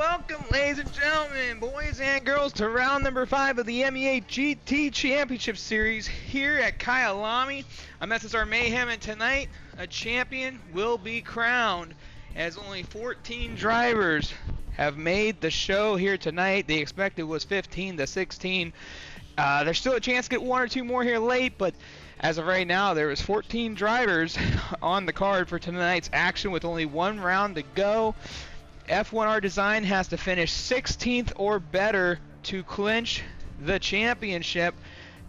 welcome, ladies and gentlemen, boys and girls, to round number 5 of the MEA GT Championship Series here at Kyalami. I'm SSR Mayhem, and tonight a champion will be crowned, as only 14 drivers have made the show here tonight. The expected was 15 to 16. There's still a chance to get one or two more here late, but as of right now, there is 14 drivers on the card for tonight's action with only one round to go. F1R Design has to finish 16th or better to clinch the championship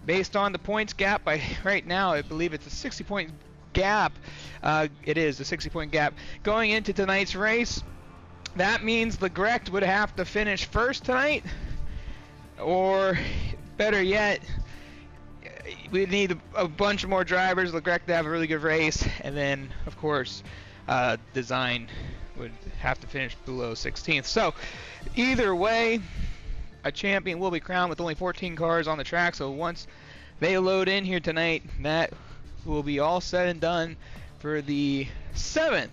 based on the points gap. By right now, I believe it's a 60-point gap. It is a 60-point gap going into tonight's race. That means Legrecht would have to finish first tonight, or better yet, we need a bunch more drivers. Legrecht to have a really good race, and then of course Design would have to finish below 16th. So either way, a champion will be crowned with only 14 cars on the track. So once they load in here tonight, that will be all said and done for the 7th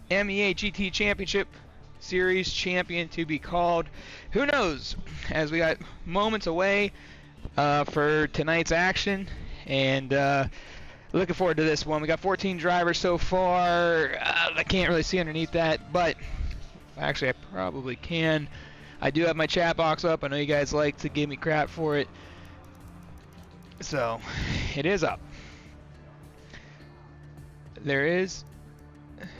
MEA GT Championship Series champion to be called. Who knows, as we got moments away for tonight's action, and looking forward to this one. We got 14 drivers so far. I can't really see underneath that, but actually I probably can. I do have my chat box up. I know you guys like to give me crap for it, so it is up. There is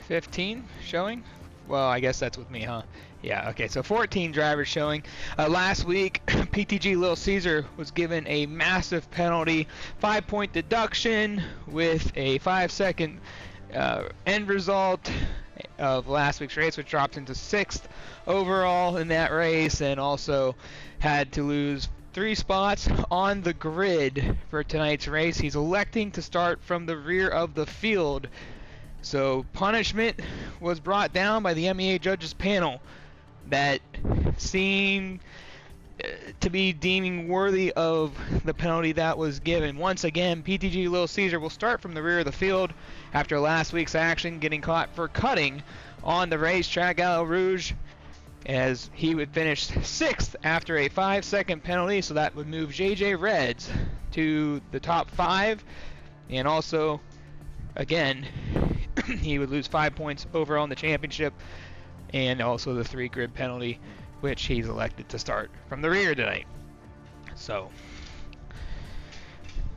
15 showing. Well, I guess that's with me, huh? Yeah, okay, so 14 drivers showing. Last week, PTG Little Caesar was given a massive penalty, 5-point deduction with a 5-second end result of last week's race, which dropped into 6th overall in that race, and also had to lose 3 spots on the grid for tonight's race. He's electing to start from the rear of the field. So punishment was brought down by the MEA judges panel that seemed to be deeming worthy of the penalty that was given. Once again, PTG Little Caesar will start from the rear of the field after last week's action, getting caught for cutting on the racetrack at El Rouge, as he would finish 6th after a 5-second penalty. So that would move JJ Reds to the top 5, and also again he would lose 5 points overall in the championship, and also the 3 grid penalty, which he's elected to start from the rear tonight. So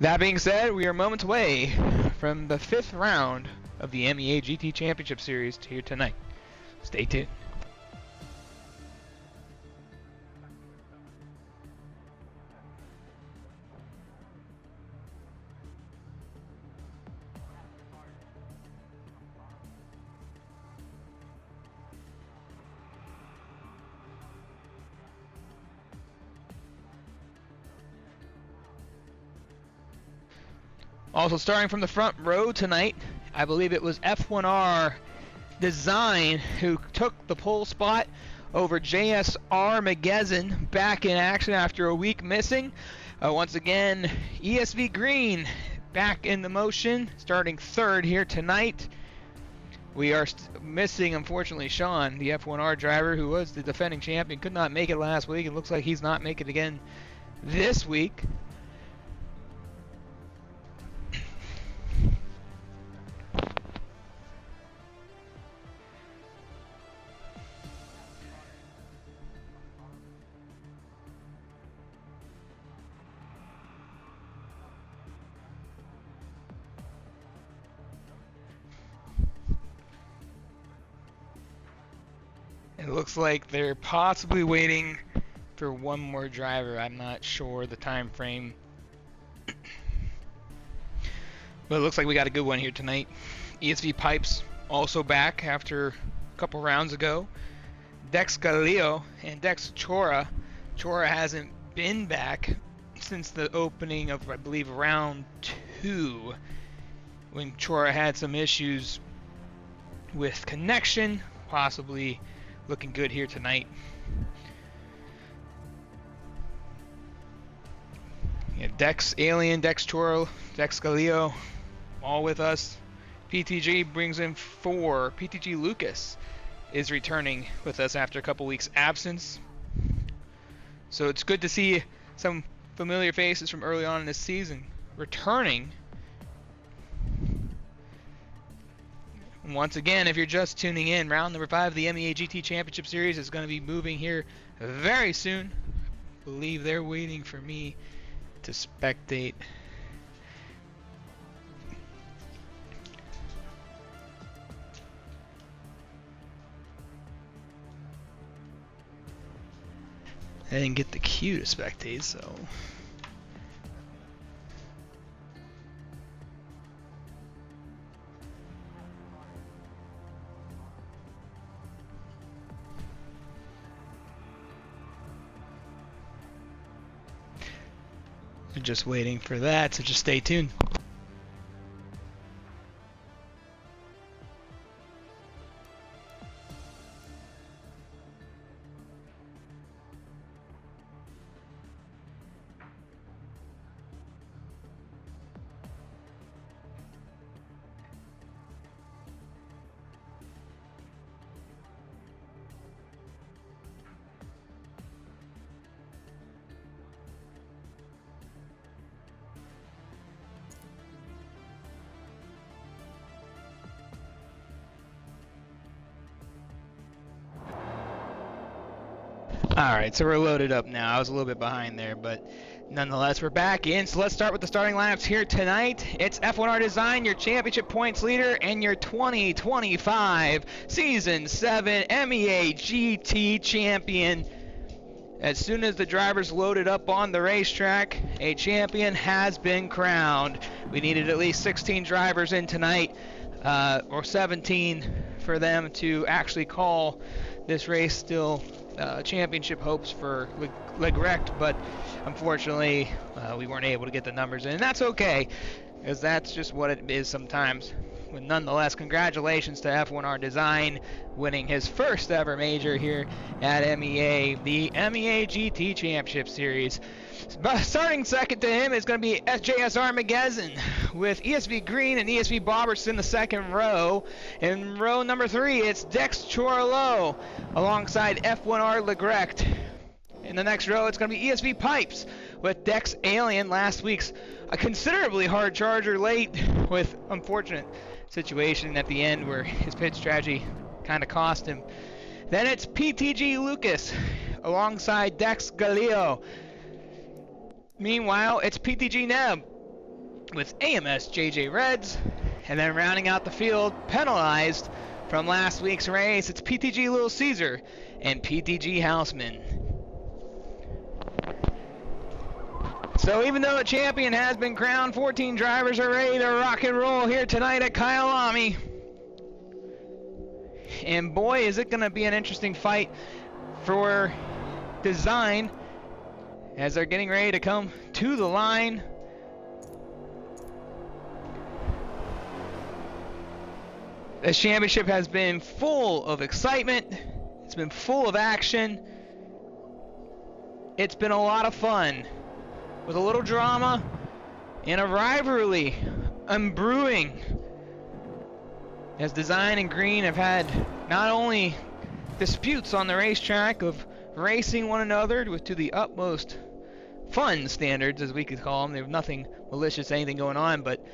that being said, we are moments away from the 5th round of the MEA GT Championship Series here tonight. Stay tuned. Also starting from the front row tonight, I believe it was F1R Design who took the pole spot over JSR Magezin, back in action after a week missing. Once again, ESV Green back in the motion, starting 3rd here tonight. We are missing, unfortunately, Sean, the F1R driver who was the defending champion. Could not make it last week. It looks like he's not making it again this week. It looks like they're possibly waiting for one more driver. I'm not sure the time frame, but it looks like we got a good one here tonight. ESV Pipes also back after a couple rounds ago. Dex Galileo and Dex Chora. Chora hasn't been back since the opening of, I believe, round 2, when Chora had some issues with connection. Possibly looking good here tonight. Yeah, Dex Alien, Dex Choro, Dex Galileo, all with us. PTG brings in 4. PTG Lucas is returning with us after a couple weeks absence. So it's good to see some familiar faces from early on in this season returning. And once again, if you're just tuning in, round number 5 of the MEA GT Championship Series is going to be moving here very soon. I believe they're waiting for me to spectate. I didn't get the cue to spectate, so... just waiting for that, so just stay tuned. Alright, so we're loaded up now. I was a little bit behind there, but nonetheless, we're back in. So let's start with the starting lineups here tonight. It's F1R Design, your championship points leader, and your 2025 Season 7 MEA GT champion. As soon as the drivers loaded up on the racetrack, a champion has been crowned. We needed at least 16 drivers in tonight, or 17 for them to actually call this race still championship hopes for Legrect, but unfortunately we weren't able to get the numbers in, and that's okay, because that's just what it is sometimes. But nonetheless, congratulations to F1R Design winning his first ever major here at MEA, the MEA GT Championship Series. Starting second to him is going to be JSR Magazine with ESV Green and ESV Bobbers in the second row. In row number 3, it's Dex Chorlo alongside F1R Legrect. In the next row, it's going to be ESV Pipes with Dex Alien, last week's a considerably hard charger late with unfortunate situation at the end where his pit strategy kind of cost him. Then it's PTG Lucas alongside Dex Galileo. Meanwhile, it's PTG Neb with AMS JJ Reds. And then rounding out the field, penalized from last week's race, it's PTG Little Caesar and PTG Houseman. So even though a champion has been crowned, 14 drivers are ready to rock and roll here tonight at Kyalami. And boy, is it going to be an interesting fight for Design as they're getting ready to come to the line. This championship has been full of excitement. It's been full of action. It's been a lot of fun, with a little drama and a rivalry brewing, as Design and Green have had not only disputes on the racetrack of racing one another to the utmost fun standards, as we could call them. There's nothing malicious, anything going on, but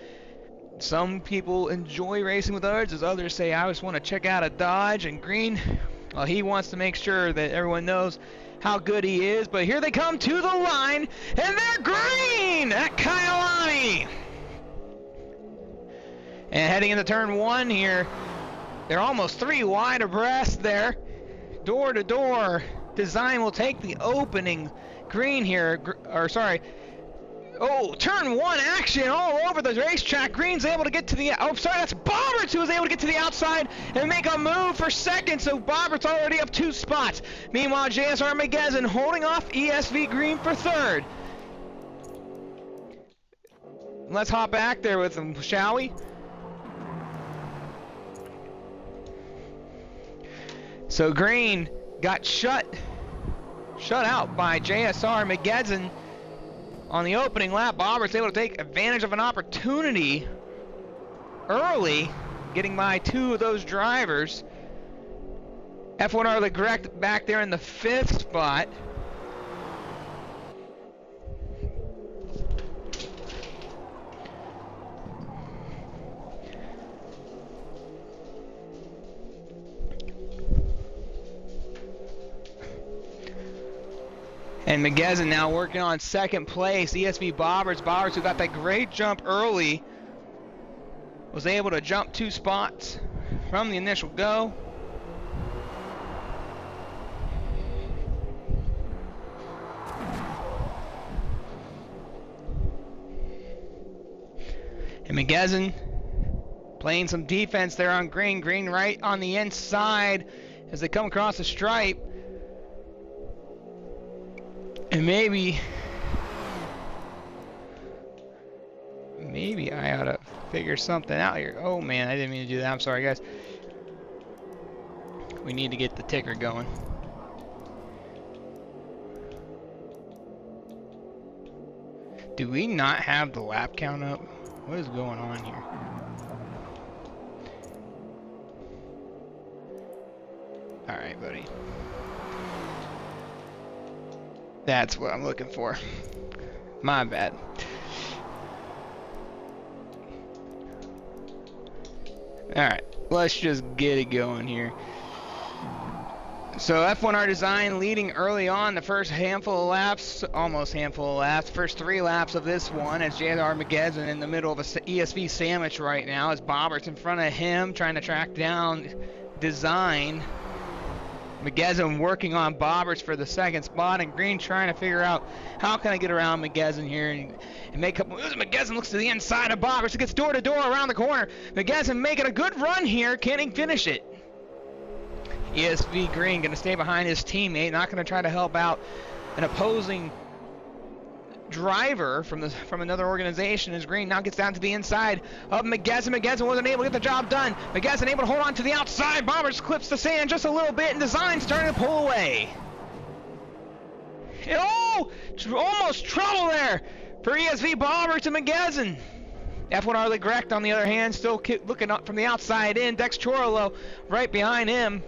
some people enjoy racing with others, as others say, I just want to check out a Dodge. And Green, well, he wants to make sure that everyone knows how good he is. But here they come to the line, and they're Green at Kyalami. And heading into turn 1 here, they're almost 3 wide abreast there. Door to door, Design will take the opening. Green here, turn 1 action all over the racetrack. Green's able to get to the, that's Bobbert who was able to get to the outside and make a move for second, so Bobbert's already up 2 spots. Meanwhile, JSR Magazine holding off ESV Green for third. Let's hop back there with them, shall we? So Green got shut out by JSR Magazine on the opening lap. Bobbert's able to take advantage of an opportunity early, getting by 2 of those drivers. F1R Legrect back there in the 5th spot. And McGezin now working on 2nd place. ESV Bobberts. Bobberts, who got that great jump early, was able to jump 2 spots from the initial go. And McGezin playing some defense there on Green. Green right on the inside as they come across the stripe. And maybe I ought to figure something out here. Oh man, I didn't mean to do that. I'm sorry, guys. We need to get the ticker going. Do we not have the lap count up? What is going on here? Alright, buddy. That's what I'm looking for. My bad. Alright, let's just get it going here. So F1R Design leading early on the first handful of laps, almost handful of laps, first 3 laps of this one, as JR McGezin in the middle of a ESV sandwich right now, as Bobbert's in front of him trying to track down Design. McGezin working on Bobberts for the 2nd spot, and Green trying to figure out how can I get around McGezin here and make a couple moves. McGezin looks to the inside of Bobberts. It gets door to door around the corner. McGezin making a good run here. Can he finish it? ESV Green going to stay behind his teammate, not going to try to help out an opposing driver from another organization, as Green now gets down to the inside of McGezin. McGezin wasn't able to get the job done. McGezin able to hold on to the outside. Bobberts clips the sand just a little bit, and Design starting to pull away. Oh, almost trouble there for ESV Bobberts and McGezin. F1R Legrect, on the other hand, still looking up from the outside in. Dex Chorolo right behind him.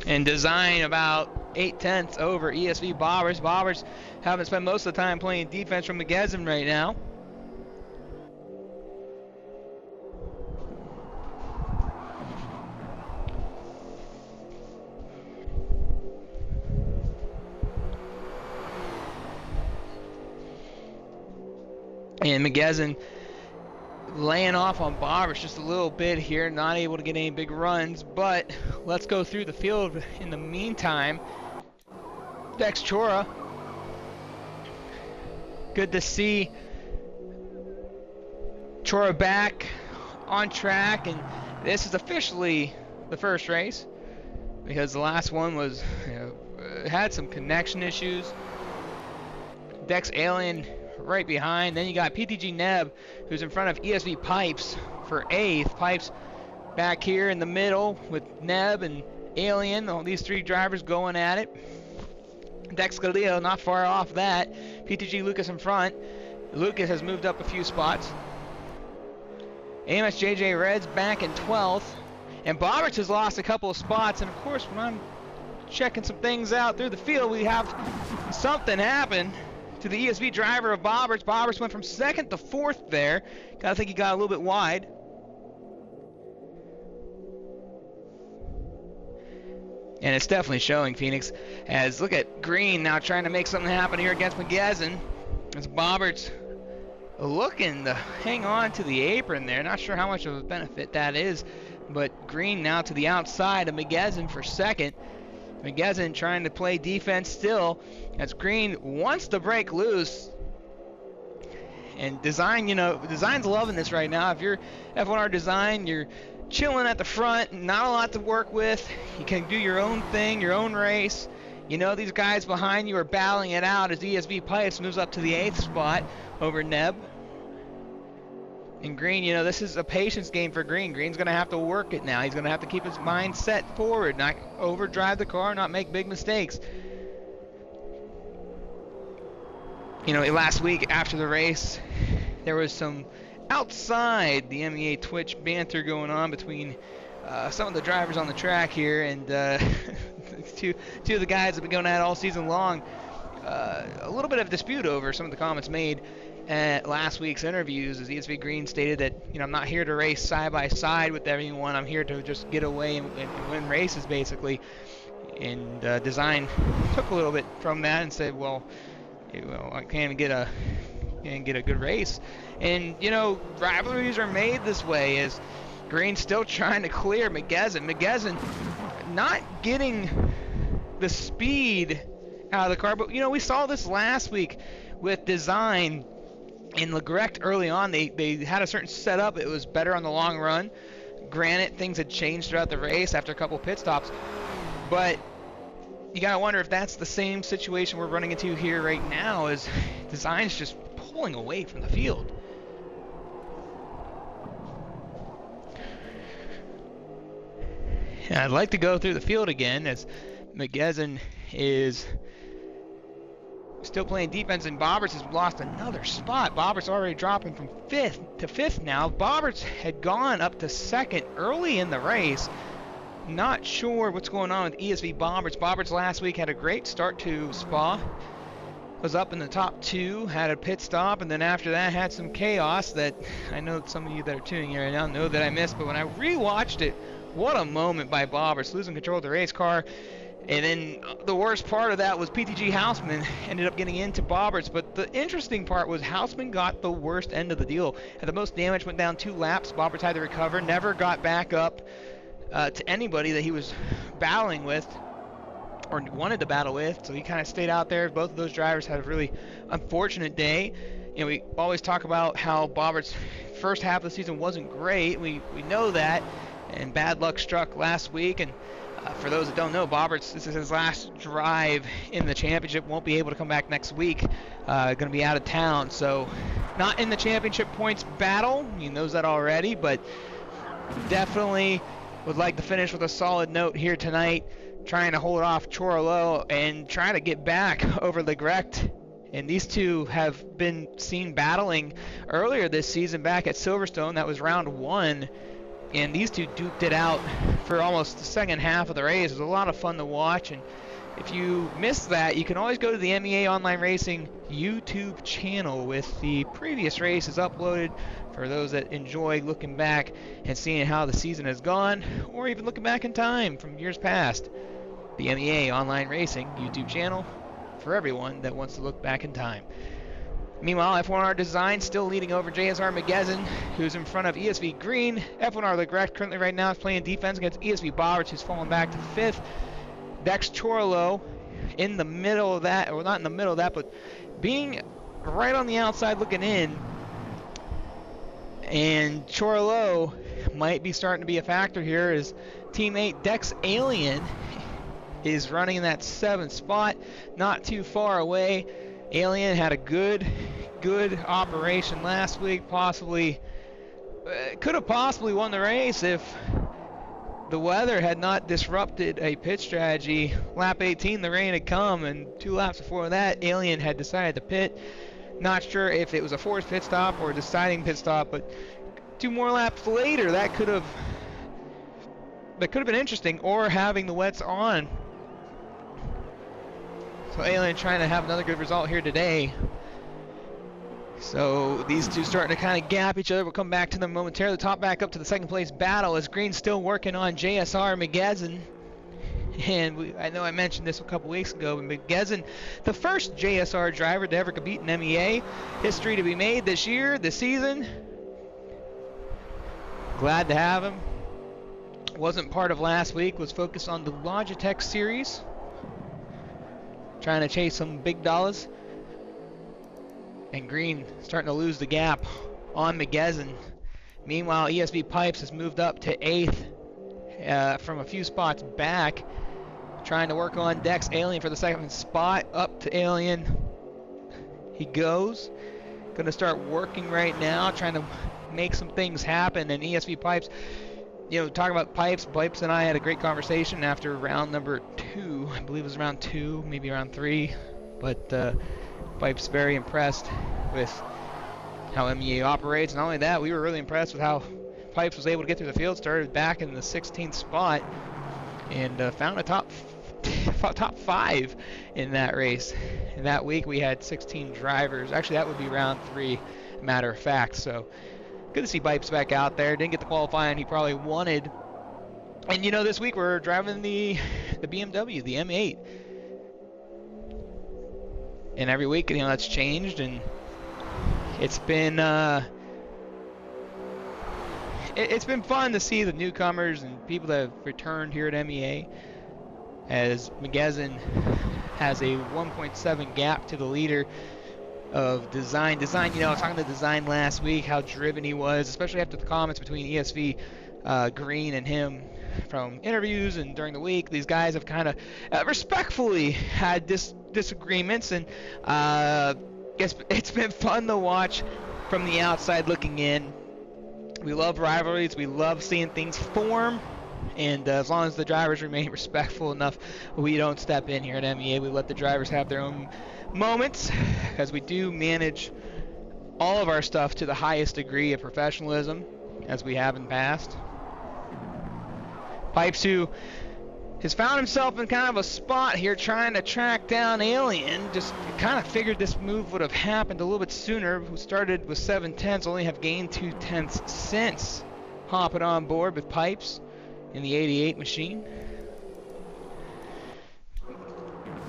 And Design about 8/10 over ESV Bobberts. Bobberts having spent most of the time playing defense from McGezin right now. And McGezin laying off on Bobberts just a little bit here, not able to get any big runs, but let's go through the field in the meantime. Dex Chora, good to see Chora back on track, and this is officially the first race because the last one was had some connection issues. Dex Alien right behind. Then you got PTG Neb, who's in front of ESV Pipes for 8th. Pipes back here in the middle with Neb and Alien. All these 3 drivers going at it. Dex Galileo not far off that. PTG Lucas in front. Lucas has moved up a few spots. AMS JJ Reds back in 12th. And Bobberts has lost a couple of spots. And of course, when I'm checking some things out through the field, we have something happen to the ESV driver of Bobberts. Bobberts went from 2nd to 4th there. I think he got a little bit wide. And it's definitely showing, Phoenix, as look at Green now trying to make something happen here against McGezin. As Bobberts looking to hang on to the apron there. Not sure how much of a benefit that is, but Green now to the outside of McGezin for 2nd. McGezin trying to play defense still as Green wants to break loose. And Design, Design's loving this right now. If you're F1R Design, you're chilling at the front, not a lot to work with. You can do your own thing, your own race. These guys behind you are battling it out as ESV Pipes moves up to the 8th spot over Neb. And Green, this is a patience game for Green. Green's going to have to work it now. He's going to have to keep his mind set forward, not overdrive the car, not make big mistakes. last week after the race, there was some outside the MEA Twitch banter going on between some of the drivers on the track here, and two of the guys have been going at it all season long. A little bit of dispute over some of the comments made at last week's interviews, as ESV Green stated that, I'm not here to race side by side with everyone. I'm here to just get away and win races, basically. And Design took a little bit from that and said, well, I can't even get a good race. And rivalries are made this way, as Green's still trying to clear McGezzin not getting the speed out of the car. But we saw this last week with Design and Legrecht early on. They had a certain setup. It was better on the long run. Granted, things had changed throughout the race after a couple pit stops, but you gotta wonder if that's the same situation we're running into here right now, as Design's just pulling away from the field. And I'd like to go through the field again, as McGezzin is still playing defense, and Bobberts has lost another spot. Bobberts already dropping from 5th to 5th now. Bobberts had gone up to 2nd early in the race. Not sure what's going on with ESV Bobberts. Bobberts last week had a great start to Spa. Was up in the top 2, had a pit stop, and then after that had some chaos that I know some of you that are tuning in right now know that I missed. But when I rewatched it, what a moment by Bobberts, losing control of the race car. And then the worst part of that was PTG Houseman ended up getting into Bobberts. But the interesting part was Houseman got the worst end of the deal. Had the most damage, went down 2 laps. Bobberts had to recover, never got back up to anybody that he was battling with or wanted to battle with. So he kind of stayed out there. Both of those drivers had a really unfortunate day. We always talk about how Bobberts' first half of the season wasn't great. We know that. And bad luck struck last week. And for those that don't know, Bobberts, this is his last drive in the championship. Won't be able to come back next week. Going to be out of town. So not in the championship points battle. He knows that already. But definitely would like to finish with a solid note here tonight. Trying to hold off Chorlo and trying to get back over Legrecht. And these two have been seen battling earlier this season back at Silverstone. That was round 1. And these two duked it out for almost the second half of the race. It was a lot of fun to watch. And if you missed that, you can always go to the MEA Online Racing YouTube channel with the previous races uploaded for those that enjoy looking back and seeing how the season has gone, or even looking back in time from years past. The MEA Online Racing YouTube channel for everyone that wants to look back in time. Meanwhile, F1R Design still leading over JSR McGezzin, who's in front of ESV Green. F1R Legrecht currently right now is playing defense against ESV Bobberts, who's fallen back to 5th. Dex Chorlo in the middle of that, or not in the middle of that, but being right on the outside looking in. And Chorlo might be starting to be a factor here, as teammate Dex Alien is running in that 7th spot, not too far away. Alien had a good operation last week. Could have possibly won the race if the weather had not disrupted a pit strategy. Lap 18, the rain had come, and 2 laps before that, Alien had decided to pit. Not sure if it was a forced pit stop or a deciding pit stop, but 2 more laps later, that could have been interesting, or having the wets on. So Alien trying to have another good result here today. So these two starting to kind of gap each other. We'll come back to them momentarily. Top back up to the 2nd place battle, as Green's still working on JSR McGezzin. And I know I mentioned this a couple weeks ago, but McGezzin, the first JSR driver to ever compete in MEA. History to be made this season. Glad to have him. Wasn't part of last week, was focused on the Logitech series. Trying to chase some big dollars. And Green starting to lose the gap on McGezzin. Meanwhile, ESV Pipes has moved up to 8th from a few spots back. Trying to work on Dex Alien for the 2nd spot. Up to Alien he goes. Going to start working right now, trying to make some things happen. And ESV Pipes, talking about Pipes and I had a great conversation after round number 2. I believe it was round 2, maybe round 3. But Pipe's very impressed with how MEA operates. Not only that, we were really impressed with how Pipes was able to get through the field. Started back in the 16th spot and found a top 5 in that race. In that week, we had 16 drivers. Actually, that would be round 3, matter of fact. So good to see Pipes back out there. Didn't get the qualifying he probably wanted. And you know, this week we're driving the BMW, the M8. And every week, you know, that's changed, and it's been it's been fun to see the newcomers and people that have returned here at MEA, as McGezin has a 1.7 gap to the leader of Design. You know, I was talking to Design last week, how driven he was, especially after the comments between ESV Green and him from interviews and during the week. These guys have kind of respectfully had disagreements, and it's been fun to watch from the outside looking in. We love rivalries. We love seeing things form. And as long as the drivers remain respectful enough, we don't step in here at MEA. We let the drivers have their own moments, because we do manage all of our stuff to the highest degree of professionalism, as we have in the past. Pipes, who has found himself in kind of a spot here trying to track down Alien, just kind of figured this move would have happened a little bit sooner. Who started with 7/10, only have gained 2/10 since hopping on board with Pipes in the 88 machine.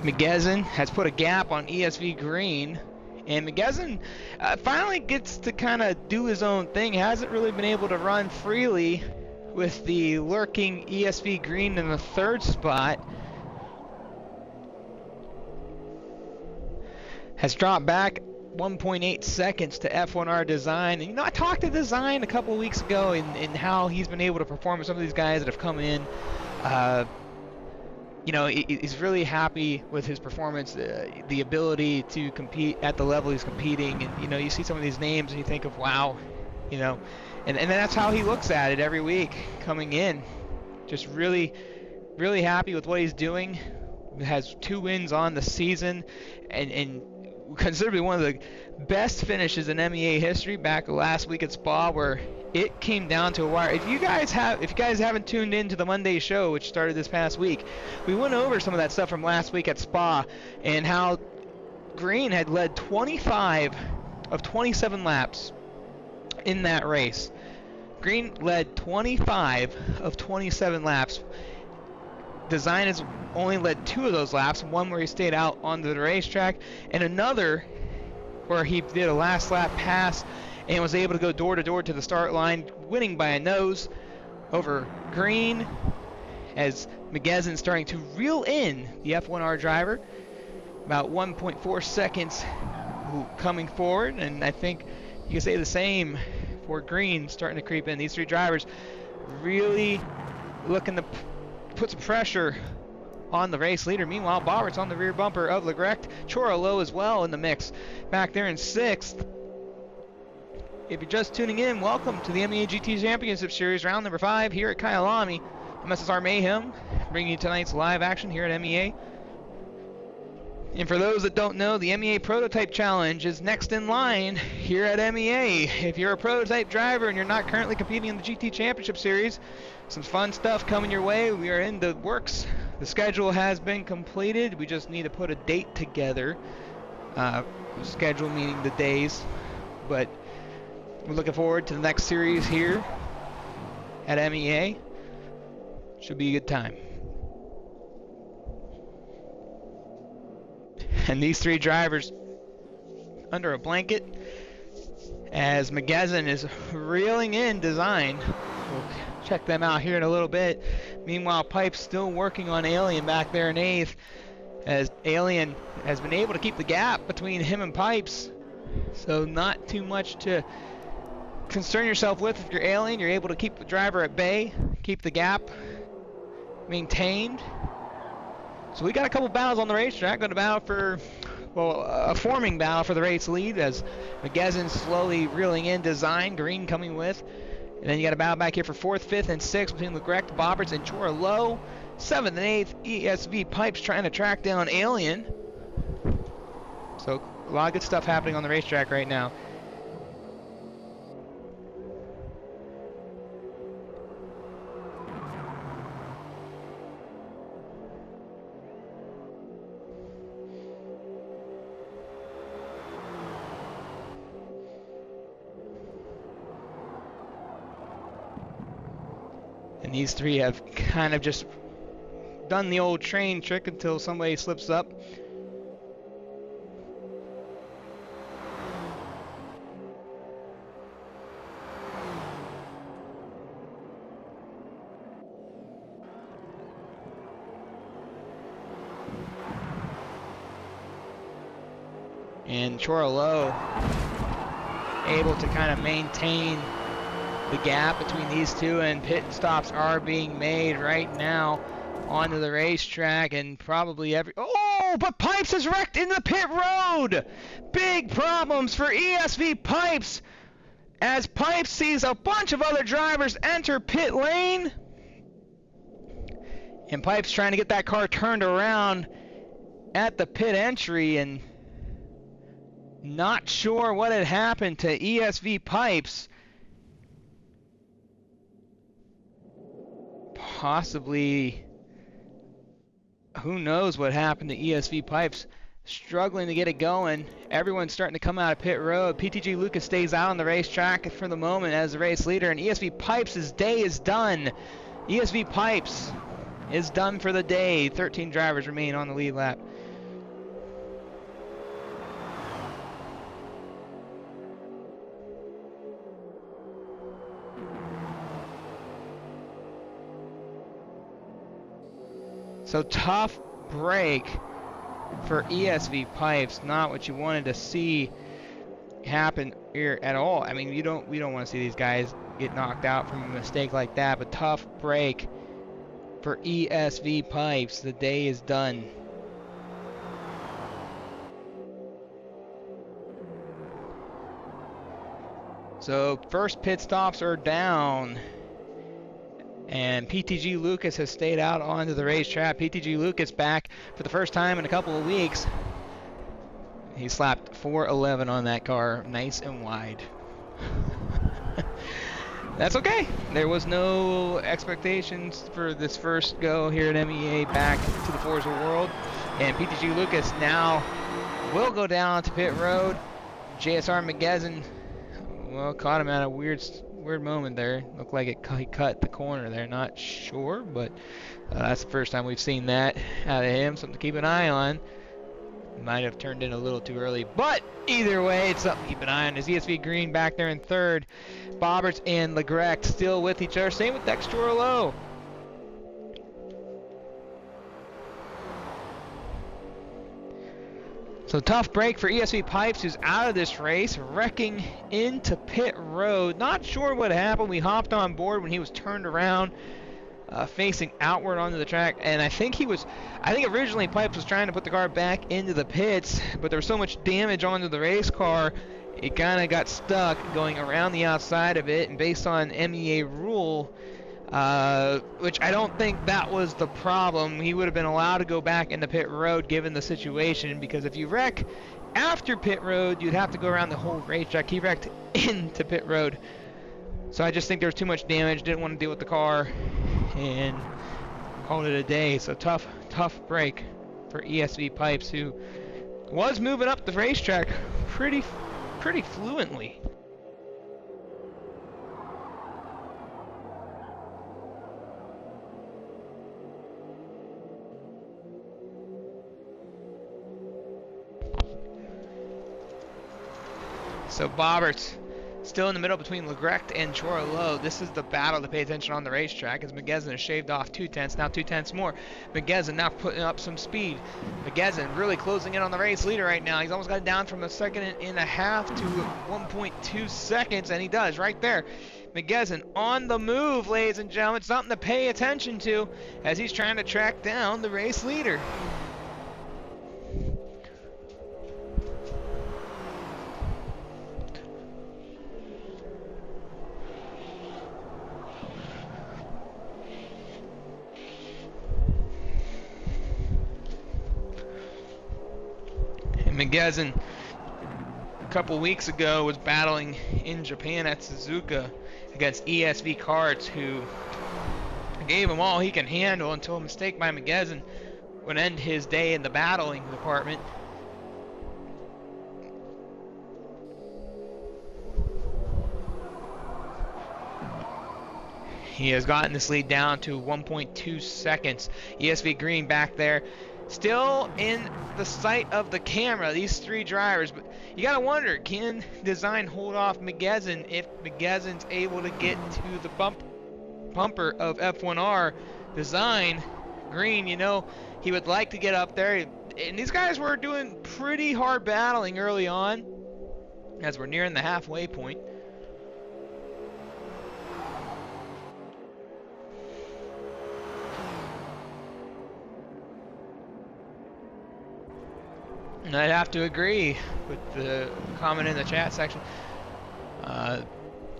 McGezin has put a gap on ESV Green, and McGezin finally gets to kind of do his own thing. Hasn't really been able to run freely with the lurking ESV Green in the 3rd spot. Has dropped back 1.8 seconds to F1R Design. And you know, I talked to Design a couple weeks ago in how he's been able to perform with some of these guys that have come in. You know, he's really happy with his performance, the ability to compete at the level he's competing. And you know, you see some of these names and you think of, wow, you know, and that's how he looks at it every week coming in. Just really, really happy with what he's doing. Has 2 wins on the season, and considerably one of the best finishes in MEA history back last week at Spa, where it came down to a wire. If you guys haven't tuned into the Monday show, which started this past week, we went over some of that stuff from last week at Spa, and how Green had led 25 of 27 laps in that race. Green led 25 of 27 laps. Design has only led 2 of those laps, one where he stayed out on the racetrack, and another where he did a last lap pass and was able to go door to door to the start line, winning by a nose over Green, as McGezin starting to reel in the F1R driver, about 1.4 seconds coming forward. And I think you can say the same for Green, starting to creep in. These 3 drivers really looking to put some pressure on the race leader. Meanwhile, Bauert's on the rear bumper of Legrecht. Chora Low as well in the mix, back there in 6th. If you're just tuning in, welcome to the MEA GT Championship Series round number 5 here at Kyalami. I'm SSR Mayhem, bringing you tonight's live action here at MEA. And for those that don't know, the MEA Prototype Challenge is next in line here at MEA. If you're a prototype driver and you're not currently competing in the GT Championship Series, some fun stuff coming your way. We are in the works. The schedule has been completed. We just need to put a date together. Schedule meaning the days. But we're looking forward to the next series here at MEA. Should be a good time. And these 3 drivers under a blanket, as McGezin is reeling in Design. We'll check them out here in a little bit. Meanwhile, Pipe's still working on Alien back there in 8th, as Alien has been able to keep the gap between him and Pipes. So not too much to concern yourself with. If you're Alien, you're able to keep the driver at bay, keep the gap maintained. So we got a couple battles on the racetrack. Going to battle for, well, a forming battle for the race lead, as McGezin slowly reeling in Design, Green coming with. And then you got a battle back here for 4th, 5th, and 6th between Legrecht, Bobberts, and Chora Low. 7th and 8th, ESV Pipes trying to track down Alien. So A lot of good stuff happening on the racetrack right now. And these three have kind of just done the old train trick until somebody slips up. And Chorolo able to kind of maintain the gap between these two, and pit stops are being made right now onto the racetrack, and probably but Pipes is wrecked in the pit road. Big problems for ESV Pipes as Pipes sees a bunch of other drivers enter pit lane, and Pipes trying to get that car turned around at the pit entry, and not sure what had happened to ESV Pipes. Possibly, who knows what happened to ESV Pipes. Struggling to get it going. Everyone's starting to come out of pit road. PTG Lucas stays out on the racetrack for the moment as the race leader, and ESV Pipes' day is done. ESV Pipes is done for the day. 13 drivers remain on the lead lap. So tough break for ESV Pipes. Not what you wanted to see happen here at all. I mean, we don't want to see these guys get knocked out from a mistake like that. But tough break for ESV Pipes. The day is done. So first pit stops are down. And PTG Lucas has stayed out onto the racetrack. PTG Lucas back for the first time in a couple of weeks. He slapped 411 on that car, nice and wide. That's okay. There was no expectations for this first go here at MEA back to the Forza World. And PTG Lucas now will go down to pit road. JSR McGezin, well, caught him at a weird moment there. Looked like he cut the corner there. Not sure, but that's the first time we've seen that out of him. Something to keep an eye on. Might have turned in a little too early, but either way, it's something to keep an eye on. Is ESV Green back there in third. Bobberts and Legrecht still with each other. Same with Dexter Low. So tough break for ESV Pipes, who's out of this race, wrecking into pit road. Not sure what happened. We hopped on board when he was turned around, facing outward onto the track, and I think originally Pipes was trying to put the car back into the pits, but there was so much damage onto the race car, it kind of got stuck going around the outside of it, and based on MEA rule, which I don't think that was the problem. He would have been allowed to go back into pit road given the situation, because if you wreck after pit road, you'd have to go around the whole racetrack. He wrecked into pit road. So I just think there was too much damage, didn't want to deal with the car, and called it a day. So tough break for ESV Pipes, who was moving up the racetrack pretty fluently. So Bobberts still in the middle between Legrecht and Chorolo. This is the battle to pay attention on the racetrack, as McGezin has shaved off 2/10, now 2/10 more. McGezin now putting up some speed. McGezin really closing in on the race leader right now. He's almost got it down from a second and a half to 1.2 seconds, and he does right there. McGezin on the move, ladies and gentlemen. Something to pay attention to as he's trying to track down the race leader. McGezin couple weeks ago was battling in Japan at Suzuka against ESV Karts, who gave him all he can handle until a mistake by Megezin would end his day in the battling department. He has gotten this lead down to 1.2 seconds. ESV Green back there, still in the sight of the camera, these three drivers. But you gotta wonder, can Design hold off Megezin if Megezin's able to get to the bumper of F1R? Design, Green, you know, he would like to get up there. And these guys were doing pretty hard battling early on as we're nearing the halfway point. And I'd have to agree with the comment in the chat section.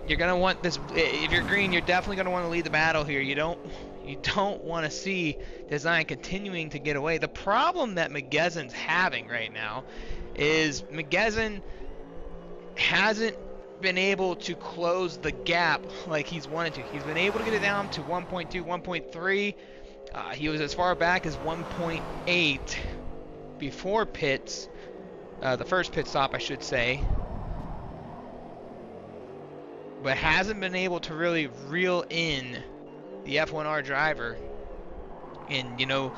You're gonna want this. If you're Green, you're definitely gonna want to lead the battle here. You don't want to see Design continuing to get away. The problem that Megezin's having right now is Megezin hasn't been able to close the gap like he's wanted to. He's been able to get it down to 1.2, 1.3. He was as far back as 1.8 before pits, the first pit stop I should say, but hasn't been able to really reel in the F1R driver. And you know,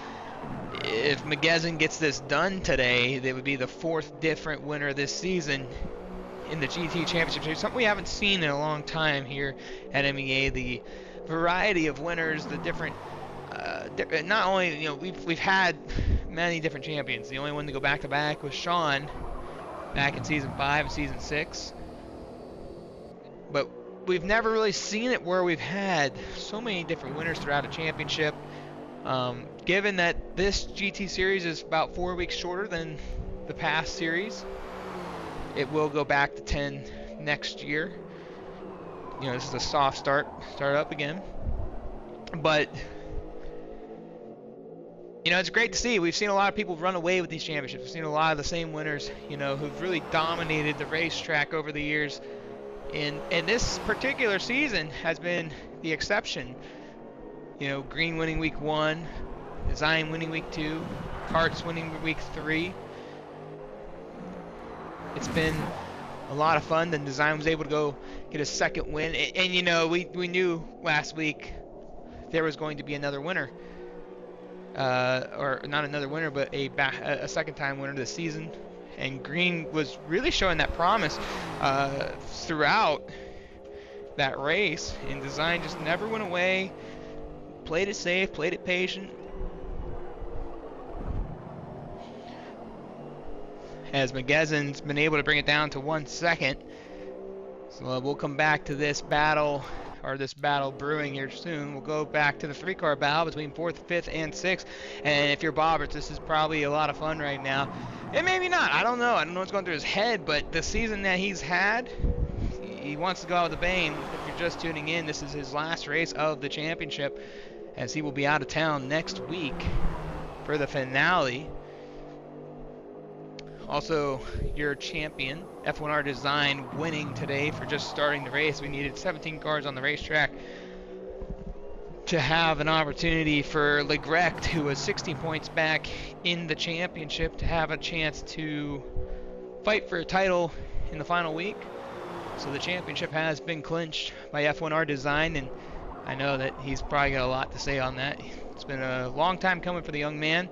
if Megezin gets this done today, they would be the fourth different winner this season in the GT Championship Series, something we haven't seen in a long time here at MEA. The variety of winners, the different not only, you know, we've had many different champions. The only one to go back to back was Sean back in season 5 and season 6, but we've never really seen it where we've had so many different winners throughout a championship. Given that this GT series is about 4 weeks shorter than the past series, it will go back to 10 next year. You know, this is a soft start up again, but you know, it's great to see. We've seen a lot of people run away with these championships. We've seen a lot of the same winners, you know, who've really dominated the racetrack over the years. And this particular season has been the exception. You know, Green winning week 1, Design winning week 2, Karts winning week 3. It's been a lot of fun. Then Design was able to go get a second win. And you know, we knew last week there was going to be another winner. Or not another winner, but a second-time winner this season. And Green was really showing that promise throughout that race. And Design just never went away. Played it safe, played it patient. As Megezin's been able to bring it down to 1 second. So we'll come back to this battle, or this battle brewing here soon. We'll go back to the 3-car battle between 4th, 5th, and 6th. And if you're Boberts, this is probably a lot of fun right now. And maybe not. I don't know. I don't know what's going through his head, but the season that he's had, he wants to go out with a bang. If you're just tuning in, this is his last race of the championship, as he will be out of town next week for the finale. Also, your champion, F1R Design, winning today for just starting the race. We needed 17 cars on the racetrack to have an opportunity for Legrecht, who was 16 points back in the championship, to have a chance to fight for a title in the final week. So the championship has been clinched by F1R Design, and I know that he's probably got a lot to say on that. It's been a long time coming for the young man.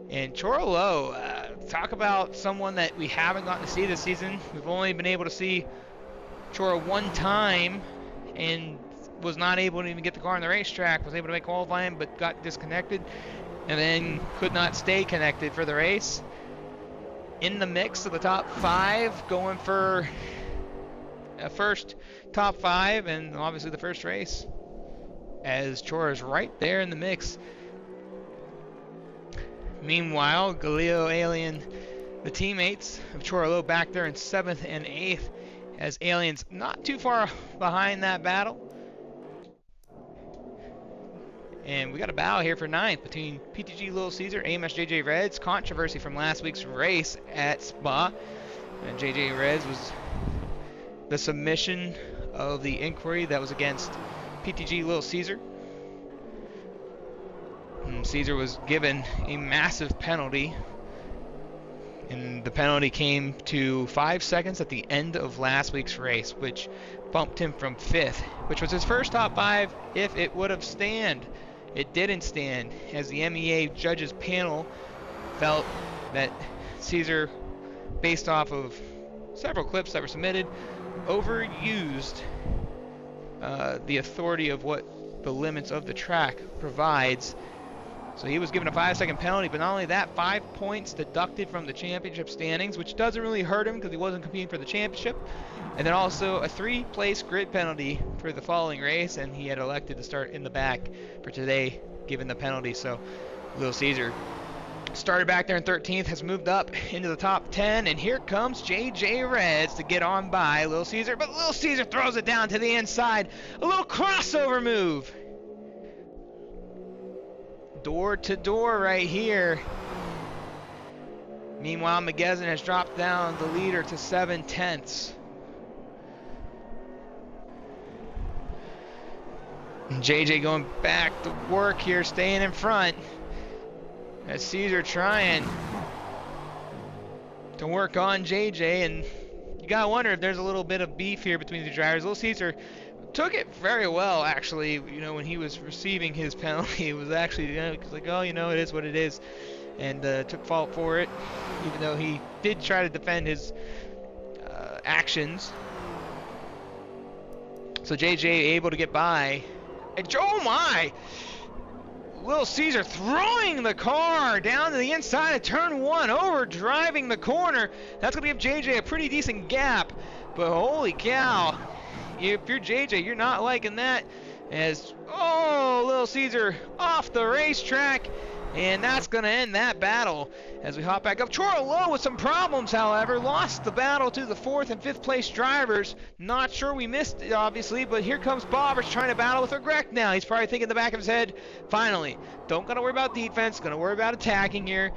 And Chorolo, talk about someone that we haven't gotten to see this season. We've only been able to see Choro one time, and was not able to even get the car on the racetrack. Was able to make qualifying, but got disconnected, and then could not stay connected for the race. In the mix of the top 5, going for a first top 5, and obviously the first race, as Choro is right there in the mix. Meanwhile, Galileo, Alien, the teammates of Chorolo back there in 7th and 8th, as Alien's not too far behind that battle. And we got a battle here for 9th between PTG Little Caesar, AMS JJ Reds. Controversy from last week's race at Spa. And JJ Reds was the submission of the inquiry that was against PTG Little Caesar. And Caesar was given a massive penalty. And the penalty came to 5 seconds at the end of last week's race, which bumped him from 5th, which was his first top 5 if it would have stand. It didn't stand, as the MEA judges panel felt that Caesar, based off of several clips that were submitted, overused the authority of what the limits of the track provides. So he was given a 5-second penalty, but not only that, 5 points deducted from the championship standings, which doesn't really hurt him because he wasn't competing for the championship. And then also a 3-place grid penalty for the following race, and he had elected to start in the back for today, given the penalty. So Little Caesar started back there in 13th, has moved up into the top 10, and here comes JJ Reds to get on by Little Caesar, but Little Caesar throws it down to the inside. A little crossover move. Door to door right here. Meanwhile, McGezin has dropped down the leader to 7/10. And JJ going back to work here, staying in front. As Caesar trying to work on JJ, and you gotta wonder if there's a little bit of beef here between the drivers. Little Caesar took it very well, actually. You know, when he was receiving his penalty, it was actually, you know, like, oh, you know, it is what it is, and took fault for it, even though he did try to defend his actions. So JJ able to get by, and oh my! Little Caesar throwing the car down to the inside of turn 1, over driving the corner. That's going to give JJ a pretty decent gap, but holy cow. If you're JJ, you're not liking that. As, oh, Little Caesar off the racetrack. And that's going to end that battle as we hop back up. Choro Low with some problems, however. Lost the battle to the 4th and 5th place drivers. Not sure we missed it, obviously, but here comes Bobbers trying to battle with Regrec now. He's probably thinking in the back of his head, finally, don't got to worry about defense, going to worry about attacking here.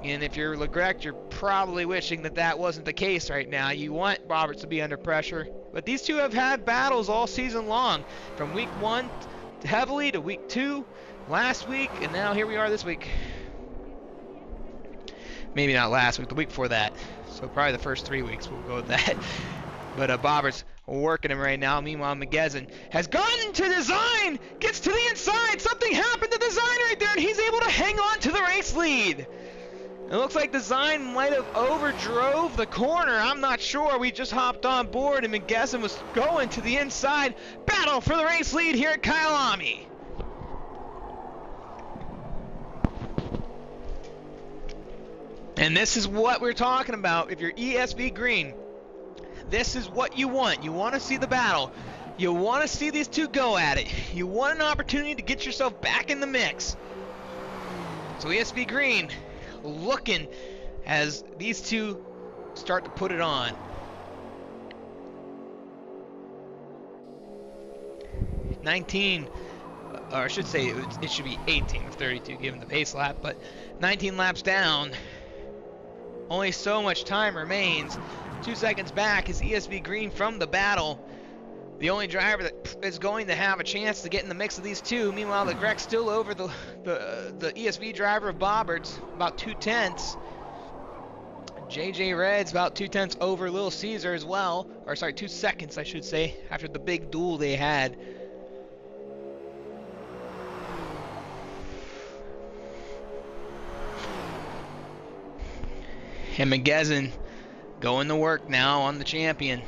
And if you're Legrec, you're probably wishing that that wasn't the case right now. You want Roberts to be under pressure. But these two have had battles all season long, from week 1 heavily to week 2 last week, and now here we are this week. Maybe not last week, the week before that. So probably the first 3 weeks, we'll go with that. But Bobbers working him right now. Meanwhile, McGezin has gotten to Design, gets to the inside. Something happened to Design right there, and he's able to hang on to the race lead. It looks like Design might have overdrove the corner. I'm not sure. We just hopped on board, and McGezin was going to the inside. Battle for the race lead here at Kyalami. And this is what we're talking about. If you're ESV Green, this is what you want. You want to see the battle. You want to see these two go at it. You want an opportunity to get yourself back in the mix. So ESV Green looking as these two start to put it on. Or I should say it should be 18 of 32 given the pace lap, but 19 laps down. Only so much time remains. 2 seconds back is ESV Green from the battle. The only driver that is going to have a chance to get in the mix of these two. Meanwhile, the Greg's still over the ESV driver of Bobberts, about 2/10. JJ Red's about 2/10 over Little Caesar as well. Or sorry, 2 seconds I should say, after the big duel they had. And McGezin going to work now on the champion.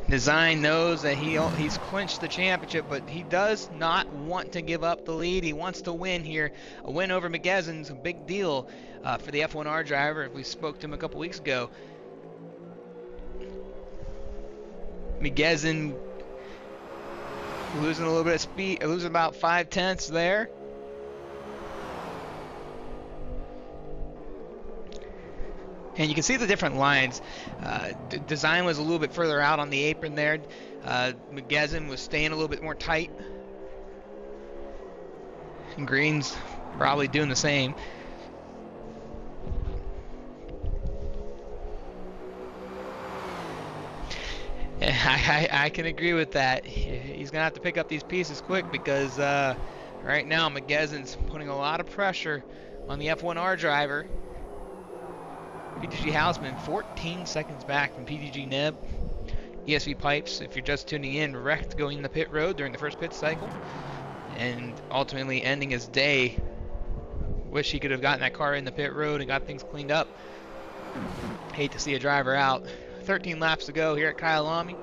Design knows that he's clinched the championship, but he does not want to give up the lead. He wants to win here. A win over McGezin's a big deal for the F1R driver. We spoke to him a couple weeks ago. McGezin losing a little bit of speed, losing about 5/10 there. And you can see the different lines. Design was a little bit further out on the apron there. McGezzin was staying a little bit more tight. And Green's probably doing the same. I can agree with that. He's going to have to pick up these pieces quick because right now McGezzin's putting a lot of pressure on the F1R driver. PDG Hausman 14 seconds back from PDG Neb. ESV Pipes, if you're just tuning in, wrecked going in the pit road during the first pit cycle and ultimately ending his day. Wish he could have gotten that car in the pit road and got things cleaned up. Hate to see a driver out. 13 laps to go here at Kyalami.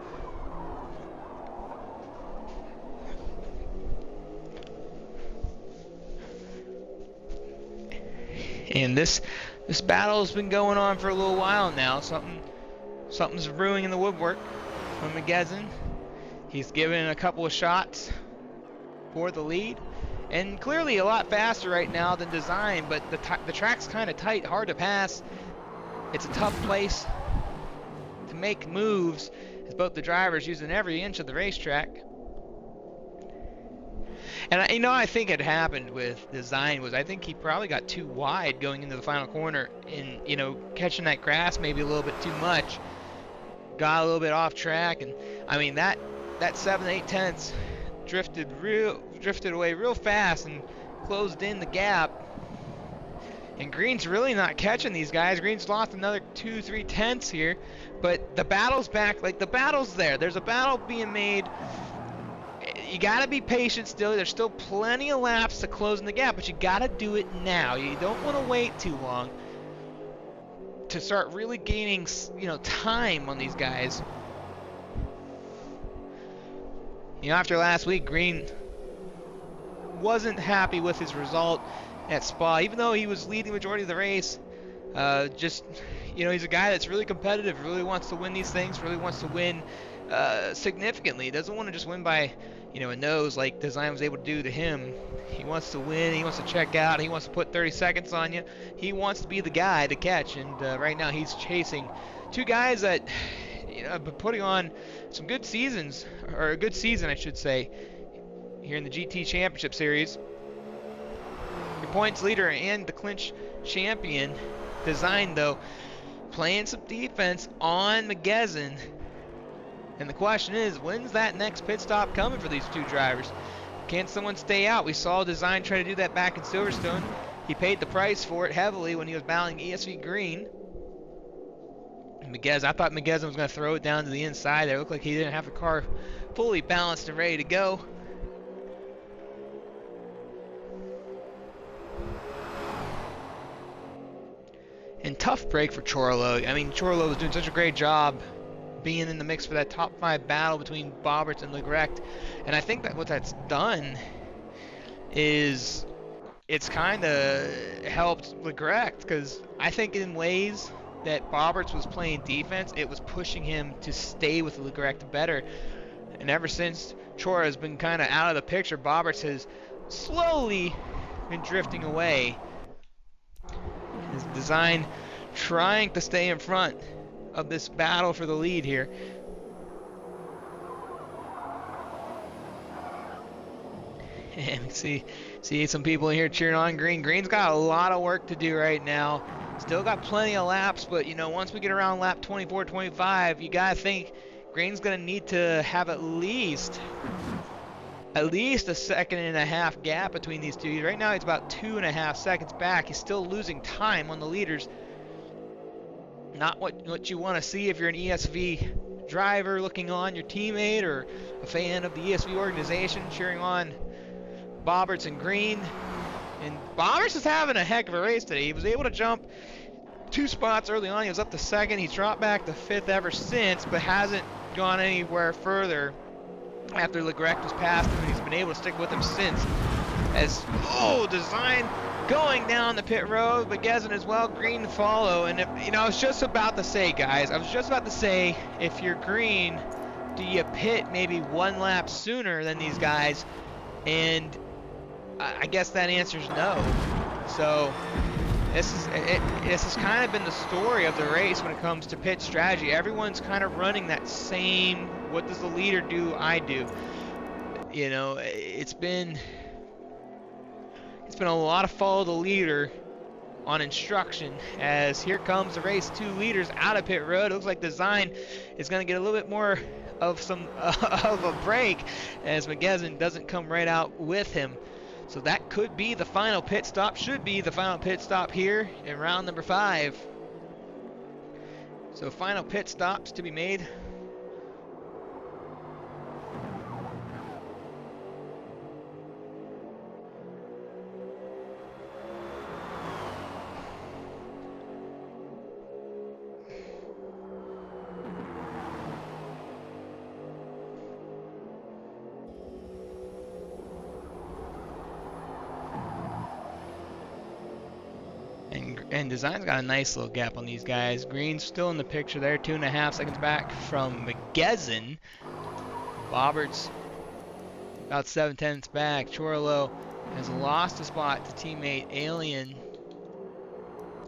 And this battle has been going on for a little while now. Something's brewing in the woodwork from McGezzin. He's given a couple of shots for the lead, and clearly a lot faster right now than Design. But the track's kind of tight, hard to pass. It's a tough place to make moves, as both the drivers using every inch of the racetrack. And I think it happened with Design was I think he probably got too wide going into the final corner, and catching that grass maybe a little bit too much, got a little bit off track, and I mean that 7/8 tenths drifted away real fast and closed in the gap. And Green's really not catching these guys. Green's lost another 2-3 tenths here, but the battle's back. Like, the battle's there. There's a battle being made. You got to be patient still. There's still plenty of laps to close in the gap, but you got to do it now. You don't want to wait too long to start really gaining, time on these guys. After last week, Green wasn't happy with his result at Spa, even though he was leading the majority of the race. He's a guy that's really competitive, really wants to win these things, really wants to win significantly. He doesn't want to just win by, a nose like Design was able to do to him. He wants to win, he wants to check out, he wants to put 30 seconds on you. He wants to be the guy to catch, and right now he's chasing two guys that have been putting on some good seasons, or a good season I should say, here in the GT Championship Series. Your points leader and the clinch champion. Design, though, playing some defense on McGezzin. And the question is, when's that next pit stop coming for these two drivers? Can someone stay out? We saw Design try to do that back in Silverstone. He paid the price for it heavily when he was battling ESV Green. I thought McGezzin was going to throw it down to the inside there. It looked like he didn't have the car fully balanced and ready to go. And tough break for Chorlo. I mean, Chorlo was doing such a great job being in the mix for that top 5 battle between Boberts and Legrecht. And I think that what that's done is it's kind of helped Legrecht, because I think in ways that Boberts was playing defense, it was pushing him to stay with Legrecht better. And ever since Chora has been kind of out of the picture, Boberts has slowly been drifting away. His Design trying to stay in front of this battle for the lead here. And we see some people in here cheering on Green. Green's got a lot of work to do right now. Still got plenty of laps, but once we get around lap 24, 25, you gotta think Green's gonna need to have at least a 1.5-second gap between these two. Right now he's about 2.5 seconds back. He's still losing time on the leaders. Not what you want to see if you're an ESV driver looking on your teammate, or a fan of the ESV organization cheering on Boberts and Green. And Boberts is having a heck of a race today. He was able to jump 2 spots early on. He was up to 2nd. He's dropped back to 5th ever since, but hasn't gone anywhere further after Legrecht was past him, and he's been able to stick with him since. As Design going down the pit road, but McGezzin as well. Green to follow. And I was just about to say, guys, if you're Green, do you pit maybe 1 lap sooner than these guys? And I guess that answer's no. So This has kind of been the story of the race when it comes to pit strategy. Everyone's kind of running that same, what does the leader do, I do. You know, it's been a lot of follow the leader on instruction, as here comes the race 2 leaders out of pit road. It looks like Design is going to get a little bit more of of a break, as McGezin doesn't come right out with him. So that could be the final pit stop, should be the final pit stop here in round number 5. So final pit stops to be made. And Design's got a nice little gap on these guys. Green's still in the picture there, 2.5 seconds back from McGezin. Bobbert's about 7/10 back. Chorlo has lost a spot to teammate Alien.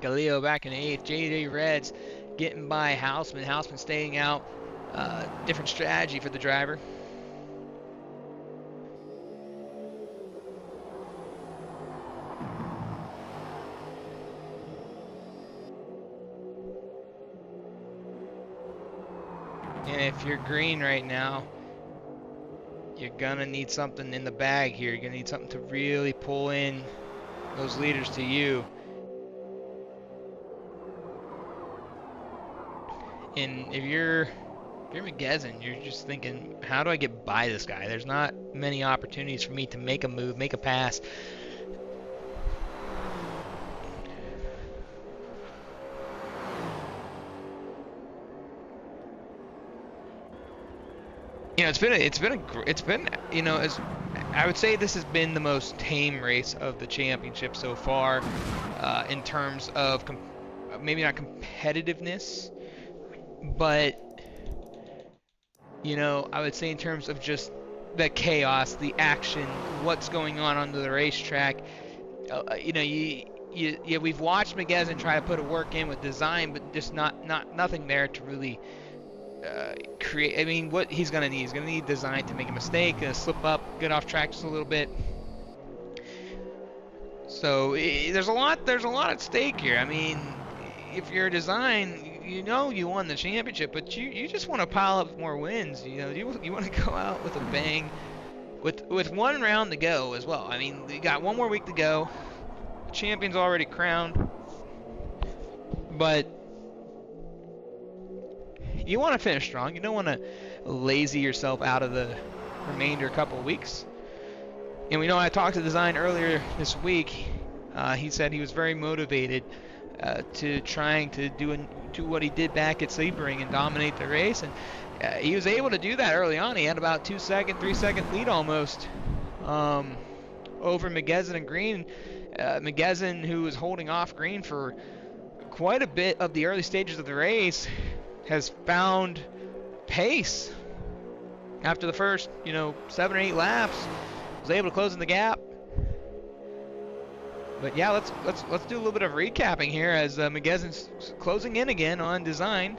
Galileo back in 8th. JJ Reds getting by Houseman. Houseman staying out. Different strategy for the driver. And if you're Green right now, you're gonna need something in the bag here. You're gonna need something to really pull in those leaders to you. And if you're McGezin, you're just thinking, how do I get by this guy? There's not many opportunities for me to make a move, make a pass. You know, it's been you know, as I would say, this has been the most tame race of the championship so far, in terms of maybe not competitiveness, but you know, I would say in terms of just the chaos, the action, what's going on under the racetrack. You know, we've watched McGezin try to put a work in with Design, but just nothing there to really create. I mean, what he's gonna need? He's gonna need Design to make a mistake, slip up, get off track just a little bit. So there's a lot at stake here. I mean, if you're Design, you know you won the championship, but you just want to pile up more wins. You know, you want to go out with a bang, with one round to go as well. I mean, you got one more week to go. The champion's already crowned, but you want to finish strong. You don't want to lazy yourself out of the remainder couple of weeks. And we know, I talked to Design earlier this week. He said he was very motivated to trying to do what he did back at Sebring and dominate the race. And he was able to do that early on. He had about 3-second lead almost over McGezin and Green. McGezin, who was holding off Green for quite a bit of the early stages of the race, has found pace after the first, 7 or 8 laps. Was able to close in the gap. But yeah, let's do a little bit of recapping here as McGezin's closing in again on Design.